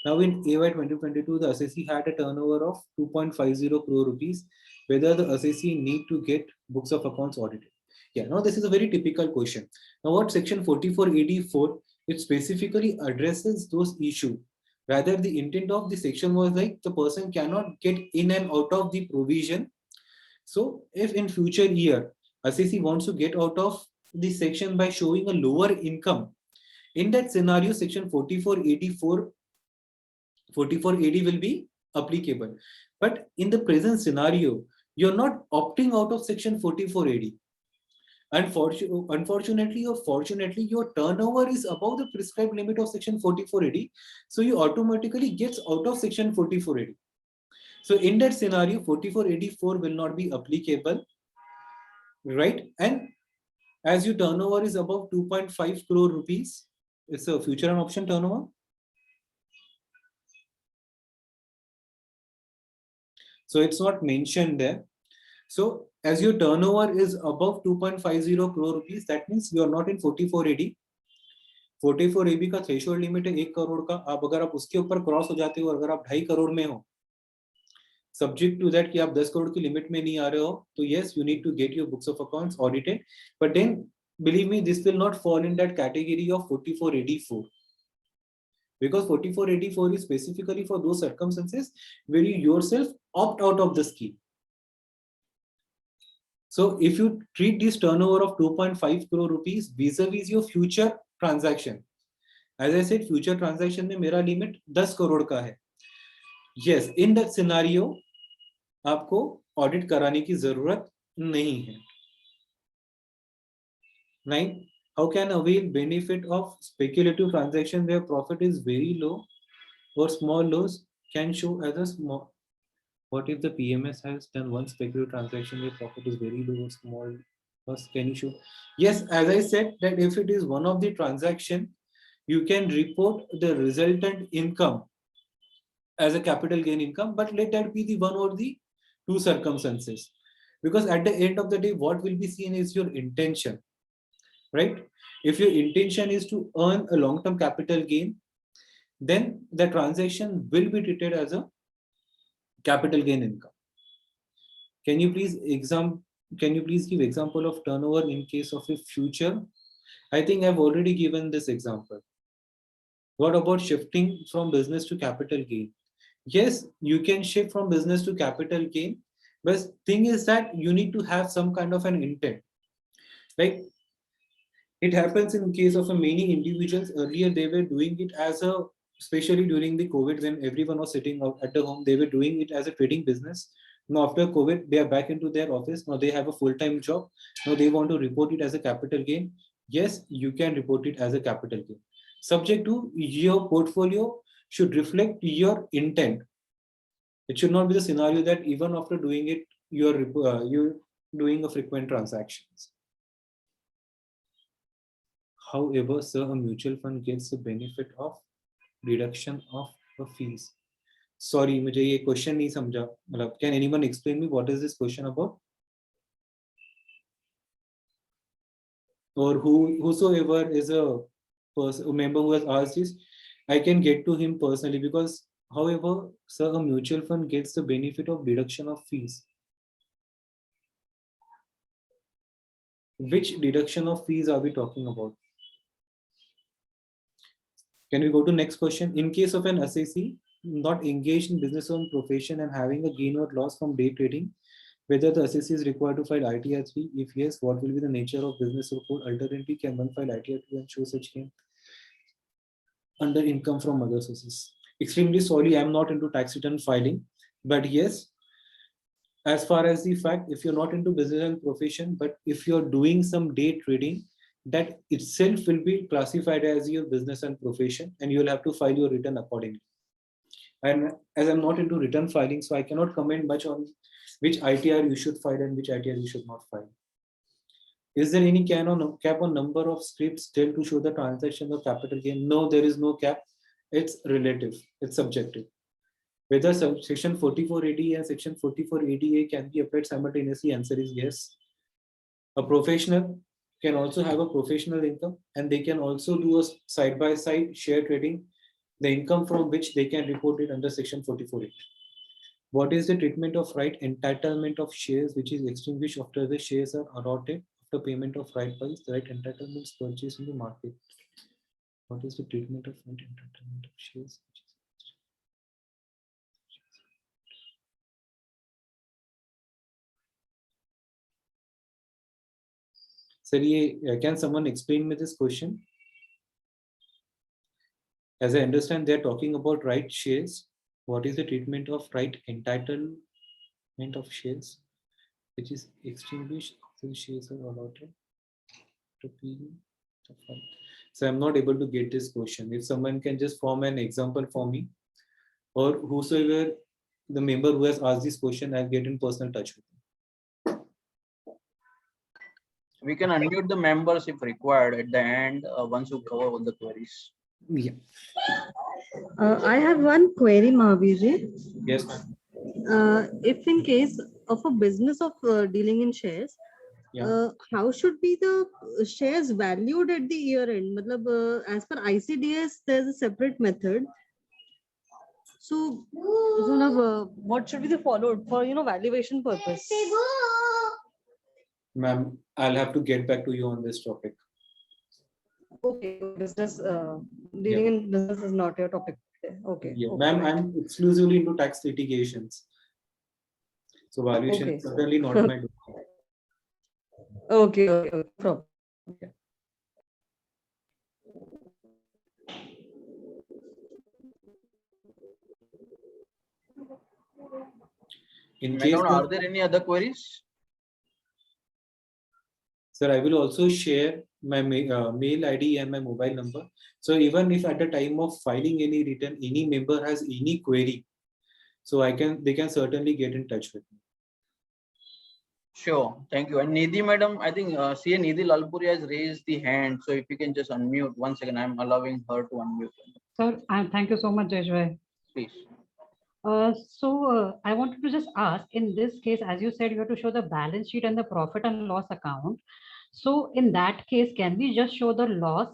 Now in AY 2022, the assessee had a turnover of 2.50 crore rupees. Whether the assessee need to get books of accounts audited? Yeah, now this is a very typical question. Now what section 4484, it specifically addresses those issues. Rather, the intent of the section was like the person cannot get in and out of the provision. So if in future year, assessee wants to get out of the section by showing a lower income, in that scenario, section 4484 4480 will be applicable. But in the present scenario, you're not opting out of section 4480. Unfortunately or fortunately, your turnover is above the prescribed limit of section 4480. So you automatically gets out of section 4480. So in that scenario, 4484 will not be applicable, right? And as your turnover is above 2.5 crore rupees, it's a future and option turnover. So it's not mentioned there. So as your turnover is above 2.50 crore rupees, that means you are not in 44AD. 44AB का threshold limit है 1 करोड़ का. आप अगर आप उसके ऊपर cross हो जाते हो, अगर आप 2.5 करोड़ में हो, सब्जेक्ट टू दैट कि आप 10 करोड़ की लिमिट में नहीं आ रहे हो, तो yes you need to get your books of accounts audited. But then believe me, this will not fall in that category of 4484, because 4484 is specifically for those circumstances where you yourself opt out of the scheme. So if you treat this turnover of 2.5 crore rupees vis-a-vis your future transaction, as I said, future transaction में मेरा limit 10 crore का है. Yes, in that scenario आपको audit कराने की जरूरत नहीं है. 9. How can avail benefit of speculative transaction where profit is very low or small loss can show as a small? What if the PMS has done one speculative transaction where profit is very low or small loss? Can you show? Yes, as I said, that if it is one of the transaction, you can report the resultant income as a capital gain income, but let that be the one or the two circumstances. Because at the end of the day, what will be seen is your intention, right? If your intention is to earn a long-term capital gain, then the transaction will be treated as a capital gain income. Can you please give example of turnover in case of a future? I think I've already given this example. What about shifting from business to capital gain? Yes, you can shift from business to capital gain, but thing is that you need to have some kind of an intent. Like it happens in case of many individuals. Earlier they were doing it as a, especially during the COVID when everyone was sitting out at the home, they were doing it as a trading business. Now after COVID, they are back into their office. Now they have a full-time job. Now they want to report it as a capital gain. Yes, you can report it as a capital gain. Subject to your portfolio should reflect your intent. It should not be the scenario that even after doing it, you're doing a frequent transactions. However, sir, a mutual fund gets the benefit of reduction of the fees. Sorry, मुझे ये question नहीं समझा. मतलब, can anyone explain me what is this question about? Or whosoever is a member who has asked this, I can get to him personally, because however, sir, a mutual fund gets the benefit of deduction of fees. Which deduction of fees are we talking about? Can we go to next question? In case of an assessee not engaged in business or profession and having a gain or loss from day trading, whether the assessee is required to file ITR3? If yes, what will be the nature of business report? Alternatively, can one file ITR2 and show such gain under income from other sources? Extremely sorry, I'm not into tax return filing, but yes, as far as the fact, if you're not into business and profession, but if you're doing some day trading, that itself will be classified as your business and profession, and you'll have to file your return accordingly. And as I'm not into return filing, so I cannot comment much on which ITR you should file and which ITR you should not file. Is there any cap on number of scripts still to show the transaction of capital gain? No, there is no cap. It's relative. It's subjective. Whether section 44AD and section 44ADA can be applied simultaneously, answer is yes. A professional can also have a professional income, and they can also do a side-by-side share trading, the income from which they can report it under section 44A. What is the treatment of right entitlement of shares which is extinguished after the shares are allotted after payment of right price? The right entitlement is purchased in the market. What is the treatment of right entitlement of shares? Sir, can someone explain me this question? As I understand, they are talking about right shares. What is the treatment of right entitlement of shares, which is extinguished after the shares are allotted? So I'm not able to get this question. If someone can just form an example for me, or whosoever the member who has asked this question, I'll get in personal touch with him. We can unmute the members if required at the end once you cover all the queries. Yeah. I have one query, Mahaveer. Yes. If in case of a business of dealing in shares, how should be the shares valued at the year end? Matlab, as per ICDS, there's a separate method. So, what should be the followed for valuation purpose? Ma'am, I'll have to get back to you on this topic. Okay, business dealing in business is not your topic. Okay. Yeah, okay. ma'am, I'm exclusively into tax litigations. So valuation is certainly not my domain. Okay. Problem. Okay. In case Madam, are there any other queries? Sir, I will also share my mail ID and my mobile number. So even if at the time of filing any return, any member has any query, so they can certainly get in touch with me. Sure, thank you. And Nidhi, madam, I think CA Nidhi Lalpuri has raised the hand. So if you can just unmute 1 second, I'm allowing her to unmute. Sir, thank you so much, Jeshwai. Please. I wanted to just ask, in this case, as you said, you have to show the balance sheet and the profit and loss account. So in that case, can we just show the loss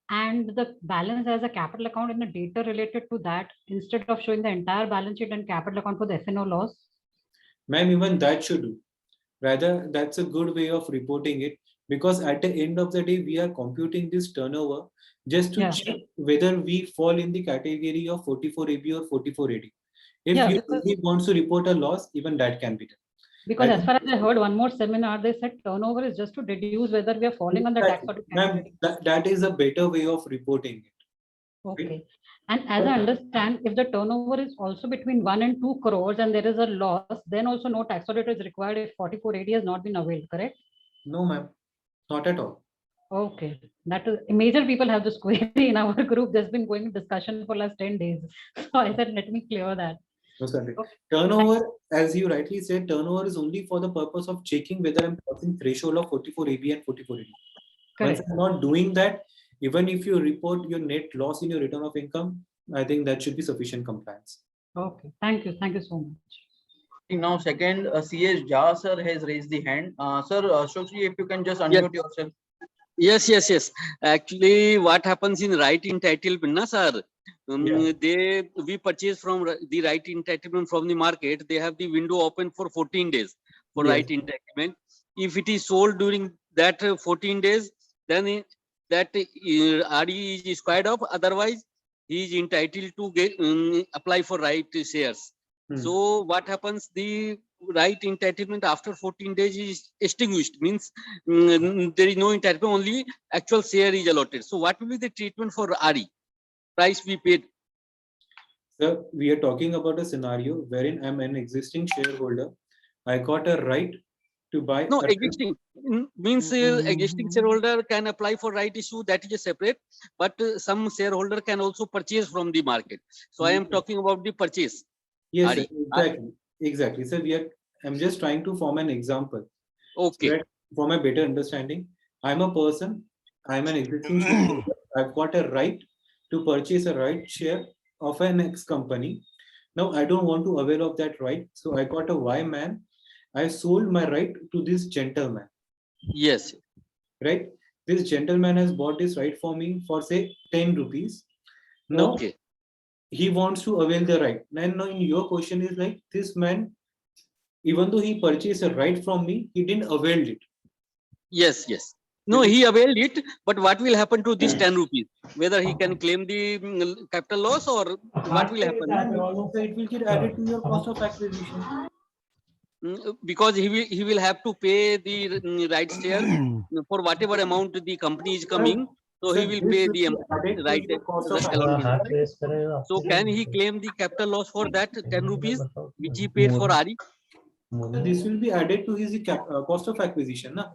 and the balance as a capital account in the data related to that instead of showing the entire balance sheet and capital account for the F&O loss? Ma'am, even that should do. Rather, that's a good way of reporting it, because at the end of the day, we are computing this turnover just to check whether we fall in the category of 44AB or 44AD. If you really want to report a loss, even that can be done. Because as far as I heard one more seminar, they said turnover is just to deduce whether we are falling under tax or category. That is a better way of reporting it. Okay. Right? And as I understand, if the turnover is also between 1 and 2 crores and there is a loss, then also no tax audit is required if 44AD has not been availed, correct? No, ma'am, not at all. Okay, that is major people have this query in our group. There's been going discussion for last 10 days. So I said, let me clear that. No, sorry. Turnover, as you rightly said, turnover is only for the purpose of checking whether I'm crossing threshold of 44AB and 44AD. Once I'm not doing that, even if you report your net loss in your return of income, I think that should be sufficient compliance. Okay, thank you so much. Now, second, CS Jha sir has raised the hand. Sir, Ashokji, if you can just unmute yourself. Yes. Actually, what happens in right entitlement, na, sir? We purchase from the right entitlement from the market. They have the window open for 14 days for right entitlement. If it is sold during that 14 days, then that RE is squared off. Otherwise, he is entitled to get apply for right shares. So what happens? The right entitlement after 14 days is extinguished. Means there is no entitlement. Only actual share is allotted. So what will be the treatment for RE? Price we paid. Sir, we are talking about a scenario wherein I'm an existing shareholder. I got a right to buy. No, existing means existing shareholder can apply for right issue. That is separate. But some shareholder can also purchase from the market. So I am talking about the purchase. Yes, sir, exactly. So I'm just trying to form an example. Okay. So for my better understanding, I'm a person. I'm an existing shareholder. I've got a right to purchase a right share of an X company. Now I don't want to avail of that right. So I got a Y man. I sold my right to this gentleman. Yes. Right. This gentleman has bought this right for me for say 10 rupees. Now he wants to avail the right. And now in your question is like, this man, even though he purchased a right from me, he didn't avail it. Yes. No, he availed it, but what will happen to this 10 rupees? Whether he can claim the capital loss or what will happen? It will get added to your cost of acquisition. Because he will have to pay the right share for whatever amount the company is coming. So he will pay the right allotment. So can he claim the capital loss for that 10 rupees which he paid for RE? This will be added to his cost of acquisition. Na?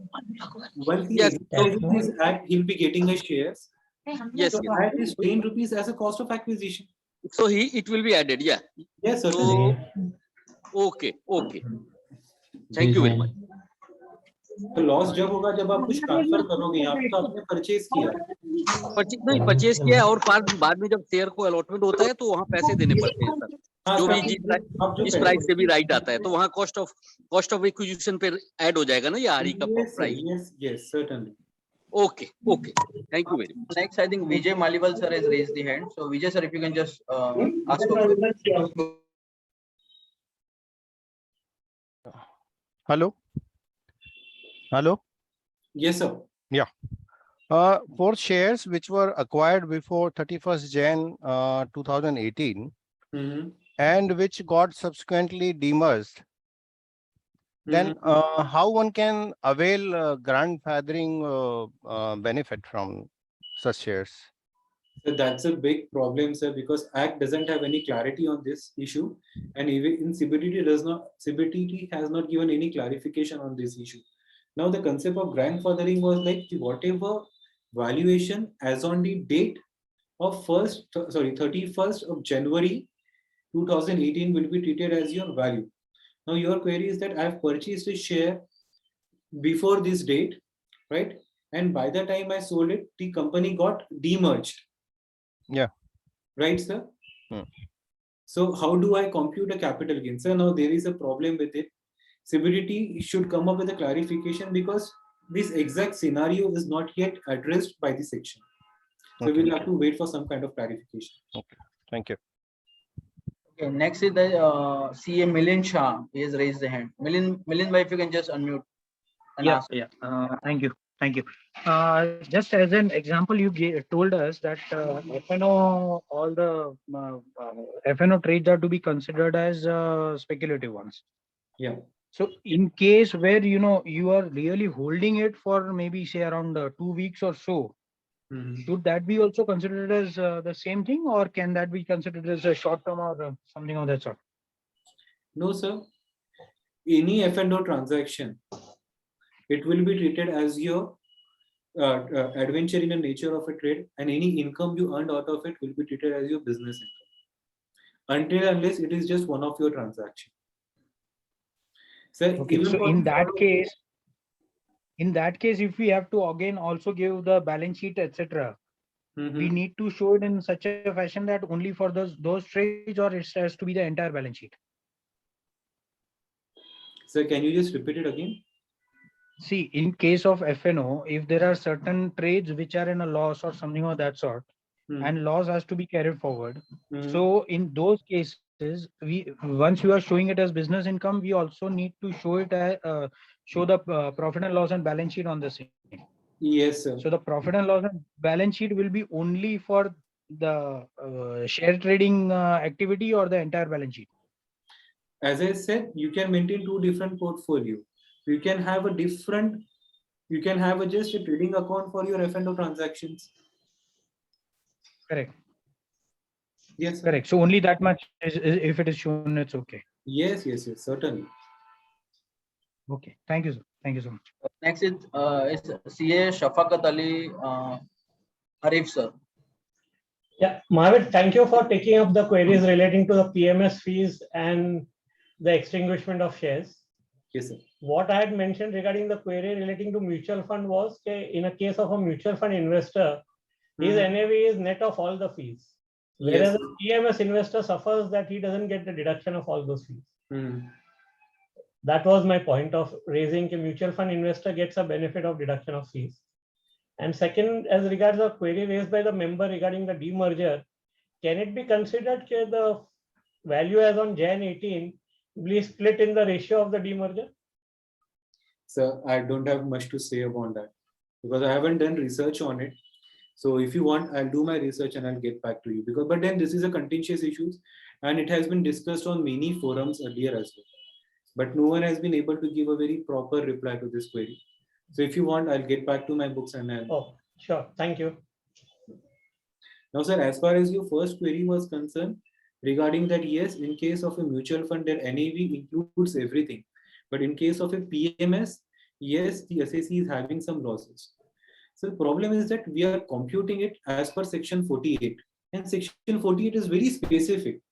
Once he Yes. this act, he'll be getting a shares. Yes. So add this 10 rupees as a cost of acquisition. So it will be added. Yeah. Yes, certainly. So, okay. Thank you very much. तो loss जब होगा जब आप कुछ transfer करोगे, यहाँ पे तो आपने परचेज किया, परचेज किया और बाद में जब शेयर को अलॉटमेंट होता है तो वहाँ पैसे देने पड़ते हैं सर. जो भी इस प्राइस से भी राइट आता है, तो वहाँ कॉस्ट ऑफ एक्विजिशन पे ऐड हो जाएगा ना ये आरई का price? Yes, certainly. Okay. Thank you very much. Next, I think Vijay Maliwal sir has raised the hand. So Vijay sir, if you can just ask a question. Hello. Yes, sir. Yeah. For shares which were acquired before 31st Jan 2018 and which got subsequently demerged, then how one can avail grandfathering benefit from such shares? So that's a big problem, sir, because Act doesn't have any clarity on this issue, and even in CBTT has not given any clarification on this issue. Now the concept of grandfathering was like whatever valuation as on the date of 31st of January 2018 will be treated as your value. Now your query is that I have purchased a share before this date, right? And by the time I sold it, the company got demerged. Yeah. Right, sir? So how do I compute a capital gain? Sir, now there is a problem with it. CBDT should come up with a clarification because this exact scenario is not yet addressed by the section. So we'll have to wait for some kind of clarification. Okay, thank you. Okay, next is the CA Milind Shah. He has raised the hand. Milind, if you can just unmute and ask. Thank you. Just as an example, you told us that FNO, all the FNO trades are to be considered as speculative ones. Yeah. So in case where you are really holding it for maybe say around 2 weeks or so, should that be also considered as the same thing, or can that be considered as a short term or something of that sort? No, sir. Any F&O transaction, it will be treated as your adventure in the nature of a trade, and any income you earned out of it will be treated as your business income, until unless it is just one of your transactions. So, okay, so in that case, if we have to again also give the balance sheet, etc., we need to show it in such a fashion that only for those trades, or it has to be the entire balance sheet. So can you just repeat it again? See, in case of FNO, if there are certain trades which are in a loss or something of that sort, and loss has to be carried forward. So in those cases, once you are showing it as business income, we also need to show it show the profit and loss and balance sheet on the same. Yes, sir. So the profit and loss and balance sheet will be only for the share trading activity, or the entire balance sheet? As I said, you can maintain two different portfolio. You can have just a trading account for your F&O transactions. Correct. Yes, sir. Correct. So only that much if it is shown, it's okay. Yes, certainly. Okay. Thank you, sir. Thank you so much. Next is CA Shafaqat Ali Arif sir. Yeah, Mahaveer, thank you for taking up the queries relating to the PMS fees and the extinguishment of shares. Yes, sir. What I had mentioned regarding the query relating to mutual fund was in a case of a mutual fund investor, his NAV is net of all the fees. Whereas a PMS investor suffers that he doesn't get the deduction of all those fees. That was my point of raising a mutual fund investor gets a benefit of deduction of fees. And second, as regards the query raised by the member regarding the demerger, can it be considered that the value as on Jan 18 be split in the ratio of the demerger? Sir, I don't have much to say about that because I haven't done research on it. So if you want, I'll do my research and I'll get back to you. But then this is a contentious issue, and it has been discussed on many forums earlier as well. But no one has been able to give a very proper reply to this query. So if you want, I'll get back to my books and I'll... Oh, sure. Thank you. Now, sir, as far as your first query was concerned, regarding that, yes, in case of a mutual fund, their NAV includes everything. But in case of a PMS, yes, the SAC is having some losses. So the problem is that we are computing it as per section 48. And section 48 is very specific.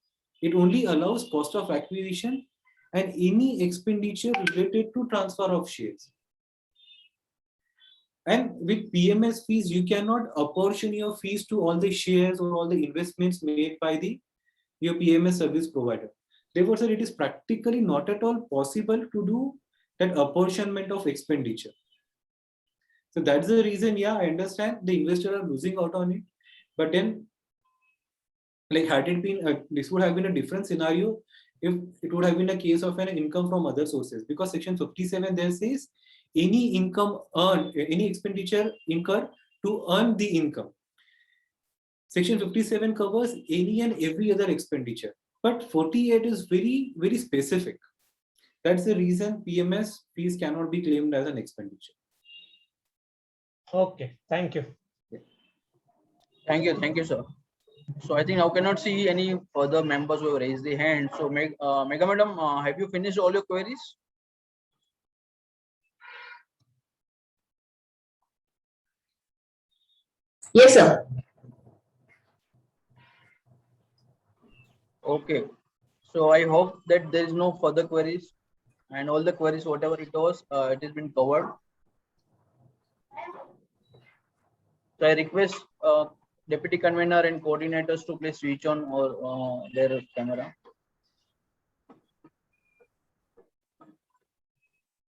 It only allows cost of acquisition and any expenditure related to transfer of shares. And with PMS fees, you cannot apportion your fees to all the shares or all the investments made by the your PMS service provider. Therefore, sir, it is practically not at all possible to do that apportionment of expenditure. So that's the reason, yeah, I understand the investors are losing out on it. But then, like, had it been, this would have been a different scenario if it would have been a case of an income from other sources, because section 57 there says any income earned, any expenditure incurred to earn the income. Section 57 covers any and every other expenditure, but 48 is very, very specific. That's the reason PMS fees cannot be claimed as an expenditure. Okay, thank you. Thank you, sir. So I think I cannot see any further members who have raised the hand. So Mega Madam, have you finished all your queries? Yes, sir. Okay. So I hope that there is no further queries, and all the queries, whatever it was, it has been covered. So I request Deputy Convener and coordinators to please switch on or their camera.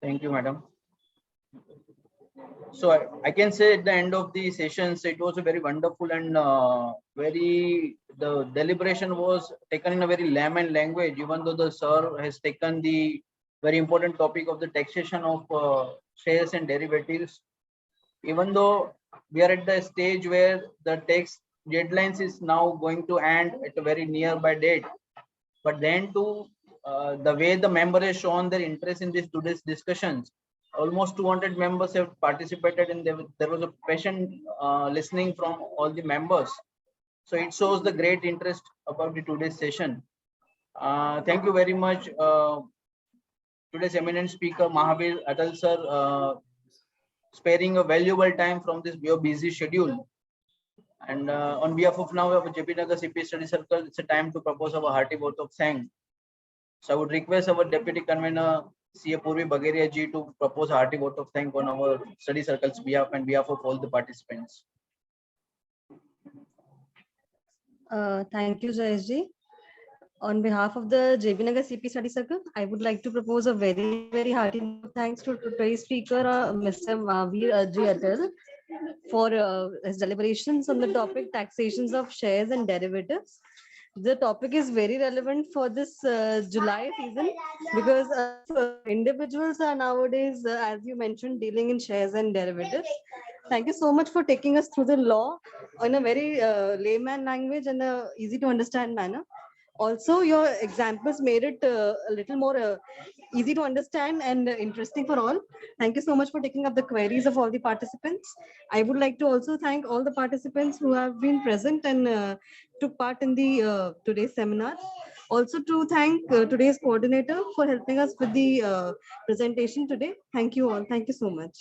Thank you, madam. So I can say at the end of the sessions, it was a very wonderful and the deliberation was taken in a very layman language, even though the sir has taken the very important topic of the taxation of shares and derivatives. Even though we are at the stage where the tax deadlines is now going to end at a very nearby date, but then too, the way the member has shown their interest in this today's discussions, almost 200 members have participated, and there was a patient listening from all the members. So it shows the great interest about the today's session. Thank you very much. Today's eminent speaker Mahaveer Atal sir, sparing a valuable time from this your busy schedule. And on behalf of now of JP Nagar CP Study Circle, it's a time to propose our hearty vote of thanks. So I would request our Deputy Convener, CA Purvi Bagaria ji, to propose a hearty vote of thanks on our study circle's behalf and behalf of all the participants. Thank you, Jayesh ji. On behalf of the JP Nagar CP Study Circle, I would like to propose a very, very hearty thanks to today's speaker, Mr. Mahaveer Atal, for his deliberations on the topic taxations of shares and derivatives. The topic is very relevant for this July season, because individuals are nowadays, as you mentioned, dealing in shares and derivatives. Thank you so much for taking us through the law in a very layman language and a easy to understand manner. Also, your examples made it a little more easy to understand and interesting for all. Thank you so much for taking up the queries of all the participants. I would like to also thank all the participants who have been present and took part in the today's seminar. Also to thank today's coordinator for helping us with the presentation today. Thank you all. Thank you so much.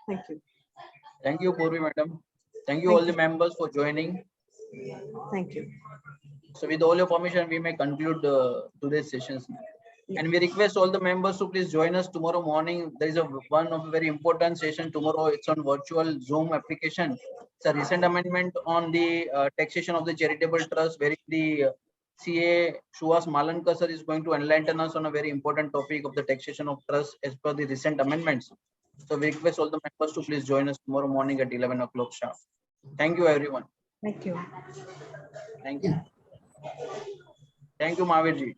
Thank you. Thank you, Purvi madam. Thank you all the members for joining. Thank you. So with all your permission, we may conclude today's sessions. And we request all the members to please join us tomorrow morning. There is one of a very important session tomorrow. It's on virtual Zoom application. It's a recent amendment on the taxation of the charitable trust, where the CA Shuas Malankar sir is going to enlighten us on a very important topic of the taxation of trust as per the recent amendments. So we request all the members to please join us tomorrow morning at 11 o'clock sharp. Thank you, everyone. Thank you. Thank you. Thank you, Mahaveer ji.